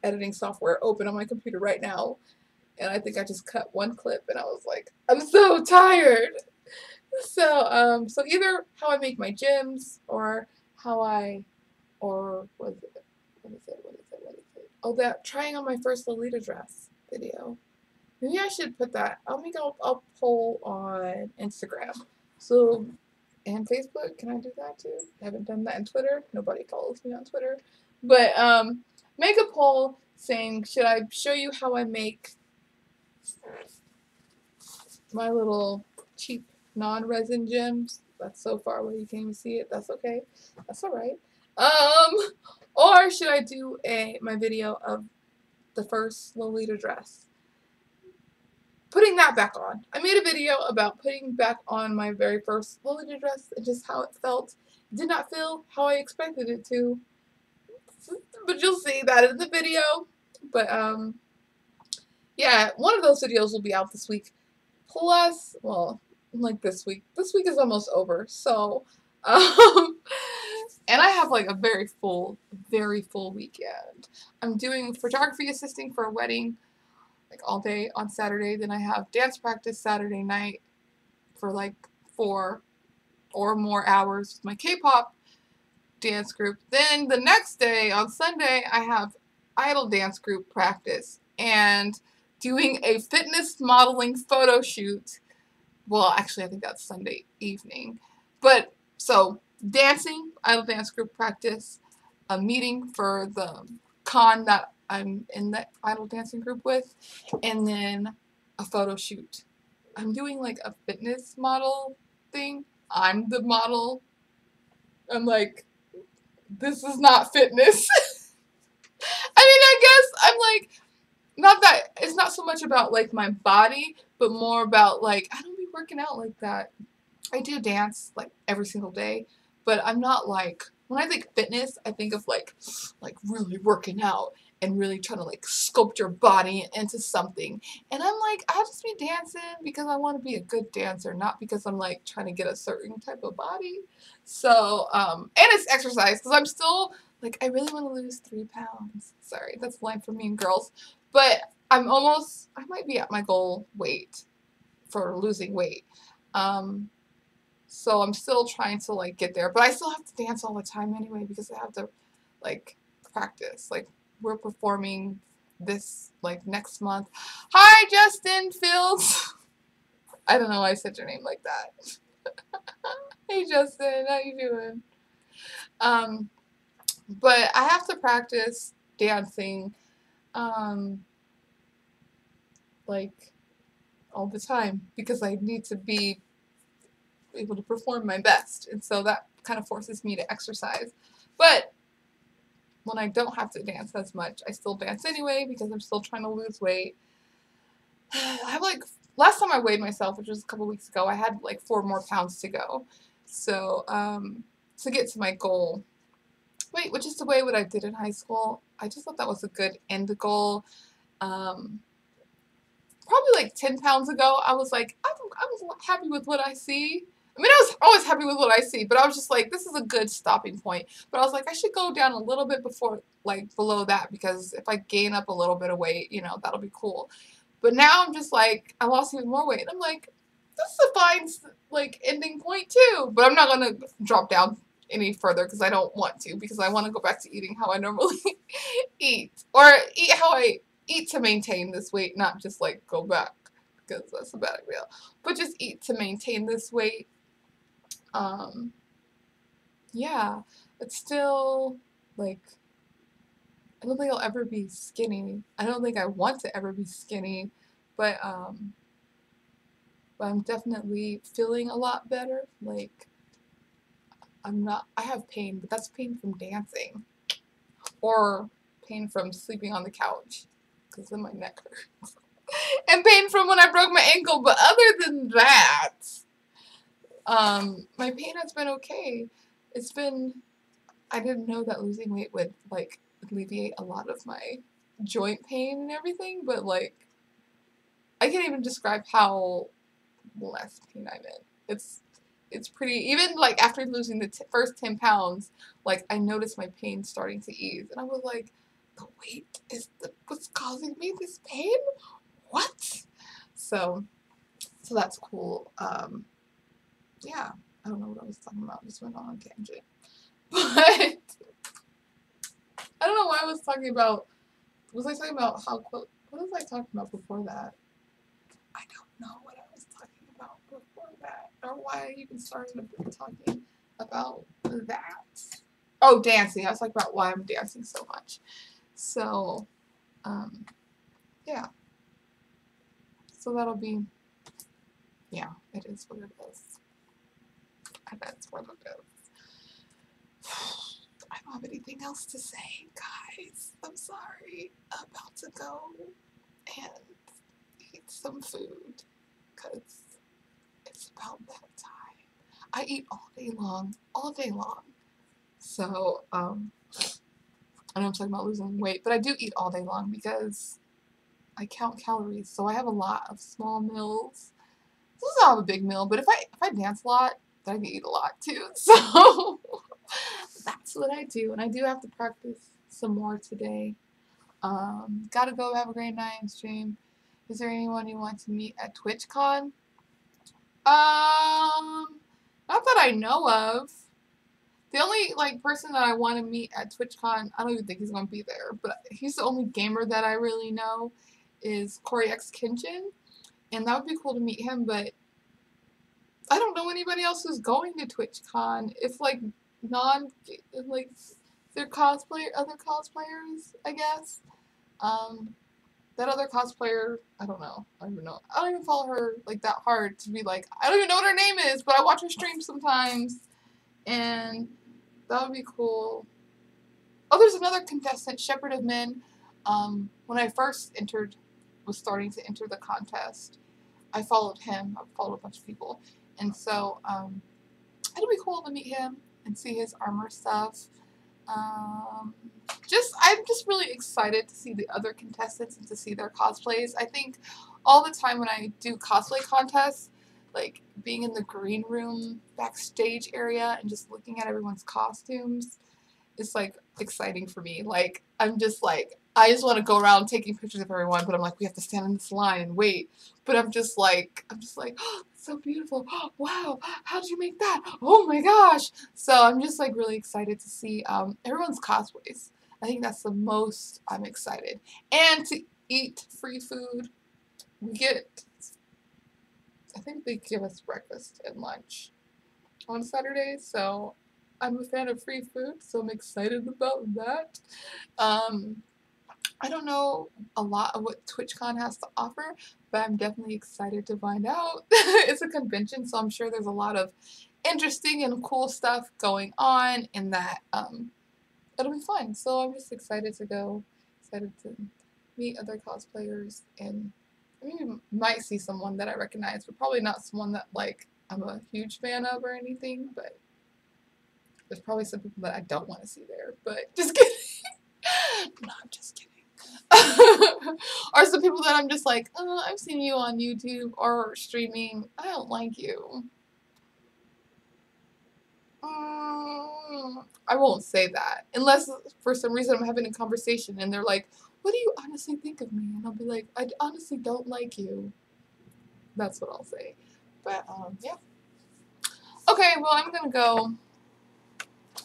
editing software open on my computer right now, and I think I just cut one clip and I was like, I'm so tired. So either how I make my gems or what is it? Oh, that trying on my first Lolita dress video. Maybe I should put that. I'll poll on Instagram. So, and Facebook. Can I do that too? I haven't done that on Twitter. Nobody follows me on Twitter. But make a poll saying, should I show you how I make my little cheap non-resin gems? That's so far away you can't even see it. That's okay. That's alright. Or should I do my video of the first Lolita dress? Putting that back on. I made a video about putting back on my very first Lolita dress and just how it felt. It did not feel how I expected it to. But you'll see that in the video. But yeah, one of those videos will be out this week. Plus, well, like this week. This week is almost over. So, and I have like a very full weekend. I'm doing photography assisting for a wedding like all day on Saturday. Then I have dance practice Saturday night for like 4 or more hours with my K-pop dance group. Then the next day on Sunday, I have idol dance group practice and doing a fitness modeling photo shoot. Well, actually, I think that's Sunday evening. But so dancing, idol dance group practice, a meeting for the con that I'm in the idol dancing group with, and then a photo shoot. I'm doing like a fitness model thing. I'm the model. I'm like, this is not fitness. I mean, I guess I'm like, not that, it's not so much about like my body, but more about like, I don't be working out like that. I do dance like every single day, but I'm not like, when I think fitness, I think of like really working out and really trying to like sculpt your body into something. And I'm like, I'll just be dancing because I want to be a good dancer, not because I'm like trying to get a certain type of body. So, and it's exercise because I'm still like, I really want to lose 3 pounds. Sorry, that's the line for Mean Girls. But I might be at my goal weight for losing weight. So I'm still trying to like get there, but I still have to dance all the time anyway because I have to like practice. Like we're performing this like next month. Hi, Justin Fields. I don't know why I said your name like that. Hey Justin, how you doing? But I have to practice dancing, um, like all the time because I need to be able to perform my best, and so that kind of forces me to exercise. But when I don't have to dance as much, I still dance anyway because I'm still trying to lose weight. I have like last time I weighed myself, which was a couple weeks ago, I had like 4 more pounds to go. So to get to my goal. Wait, which is the way what I did in high school. I just thought that was a good end goal. Um, Probably like 10 pounds ago, I was like, I'm happy with what I see. I mean, I was always happy with what I see, but I was just like, this is a good stopping point. But I was like, I should go down a little bit before, like, below that, because if I gain up a little bit of weight, you know, that'll be cool. But now I'm just like, I lost even more weight. I'm like, this is a fine, like, ending point too. But I'm not going to drop down any further because I don't want to, because I want to go back to eating how I normally eat. Or eat how I eat to maintain this weight, not just like go back because that's a bad idea. But just eat to maintain this weight. Um, yeah, it's still like I don't think I'll ever be skinny. I don't think I want to ever be skinny, but I'm definitely feeling a lot better. Like I'm not. I have pain, but that's pain from dancing or pain from sleeping on the couch because then my neck hurts. And pain from when I broke my ankle, but other than that, my pain has been okay. It's been, I didn't know that losing weight would, like, alleviate a lot of my joint pain and everything, but, like, I can't even describe how less pain I'm in. It's pretty, even, like, after losing the first 10 pounds, like, I noticed my pain starting to ease, and I was like, the weight is what's causing me this pain? What? So that's cool. Yeah, I don't know what I was talking about. I just went on a tangent. But I don't know why I was talking about. Was I talking about how close? What was I talking about before that? I don't know what I was talking about before that, or why I even started talking about that. Oh, dancing. I was talking about why I'm dancing so much. So, yeah. So that'll be. Yeah, it is what it is. And that's what it is. I don't have anything else to say, guys. I'm sorry. I'm about to go and eat some food because it's about that time. I eat all day long, all day long. So, I know I'm talking about losing weight, but I do eat all day long because I count calories. So I have a lot of small meals. This is not a big meal, but if I dance a lot, then I can eat a lot too. So that's what I do, and I do have to practice some more today. Gotta go. Have a great night and stream. Is there anyone you want to meet at TwitchCon? Not that I know of. The only like person that I want to meet at TwitchCon, I don't even think he's gonna be there, but he's the only gamer that I really know, is Corey X Kinchin, and that would be cool to meet him. But I don't know anybody else who's going to TwitchCon. If like like they're other cosplayers, I guess. That other cosplayer, I don't know. I don't even know. I don't even follow her like that hard to be like, I don't even know what her name is, but I watch her stream sometimes, and that would be cool. Oh, there's another contestant, Shepherd of Men. When I first was starting to enter the contest, I followed him. I followed a bunch of people, and so it'll be cool to meet him and see his armor stuff. I'm just really excited to see the other contestants and to see their cosplays. I think all the time when I do cosplay contests, like being in the green room backstage area and just looking at everyone's costumes is like exciting for me. Like I'm just like I just want to go around taking pictures of everyone, but I'm like we have to stand in this line and wait. But I'm just like oh, it's so beautiful. Oh, wow, how'd you make that? Oh my gosh. So I'm just like really excited to see everyone's cosplays. I think that's the most I'm excited. And to eat free food. I think they give us breakfast and lunch. on Saturday, so I'm a fan of free food, so I'm excited about that. I don't know a lot of what TwitchCon has to offer, but I'm definitely excited to find out. It's a convention, so I'm sure there's a lot of interesting and cool stuff going on, and that it'll be fun. So I'm just excited to go, excited to meet other cosplayers, and maybe might see someone that I recognize, but probably not someone that like I'm a huge fan of or anything. But there's probably some people that I don't want to see there. But just kidding. No, I'm just kidding. Or some people that I'm just like, oh, I've seen you on YouTube or streaming. I don't like you. I won't say that unless for some reason I'm having a conversation and they're like, what do you honestly think of me? And I'll be like, I honestly don't like you. That's what I'll say. But yeah. Okay, well, I'm gonna go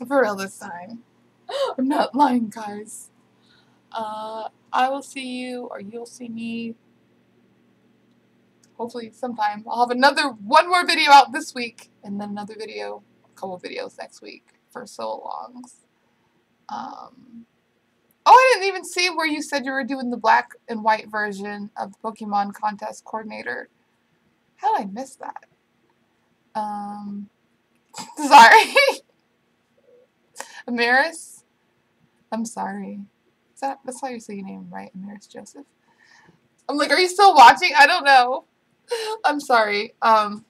for real this time. I'm not lying, guys. I will see you, or you'll see me, hopefully sometime. I'll have one more video out this week, and then another video, a couple videos next week for so longs. Oh, I didn't even see where you said you were doing the black and white version of the Pokemon contest coordinator. How did I miss that? Sorry. Amaris? I'm sorry. That's how you say your name, right? Amaris Joseph? I'm like, are you still watching? I don't know. I'm sorry. Oh,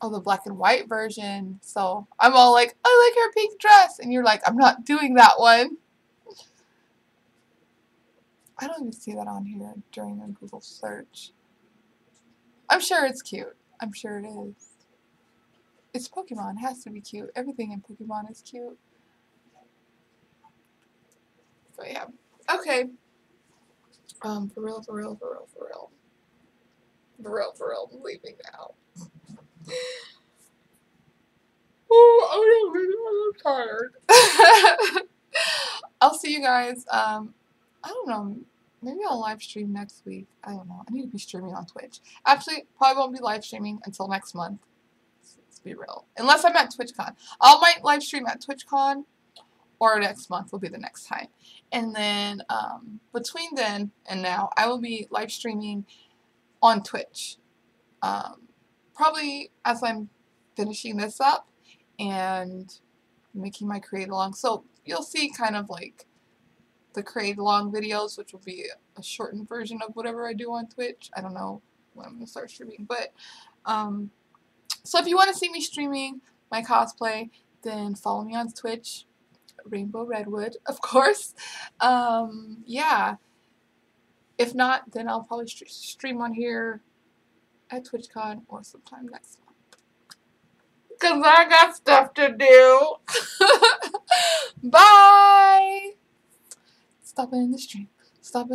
the black and white version. So I'm all like, I like her pink dress. And you're like, I'm not doing that one. I don't even see that on here during a Google search. I'm sure it's cute. I'm sure it is. It's Pokemon. It has to be cute. Everything in Pokemon is cute. So yeah. Okay. For real. I'm leaving now. Oh, I'm tired. I'll see you guys. I don't know. Maybe I'll live stream next week. I don't know. I need to be streaming on Twitch. Actually, probably won't be live streaming until next month. Let's be real. Unless I'm at TwitchCon. I might live stream at TwitchCon, or next month will be the next time. And then between then and now, I will be live streaming on Twitch. Probably as I'm finishing this up and making my create along. So you'll see kind of like the create along videos, which will be a shortened version of whatever I do on Twitch. I don't know when I'm going to start streaming. But so if you want to see me streaming my cosplay, then follow me on Twitch. Rainbow Redwood, of course. Yeah. If not, then I'll probably stream on here at TwitchCon or sometime next month. Because I got stuff to do. Bye! Stop it in the stream. Stop it.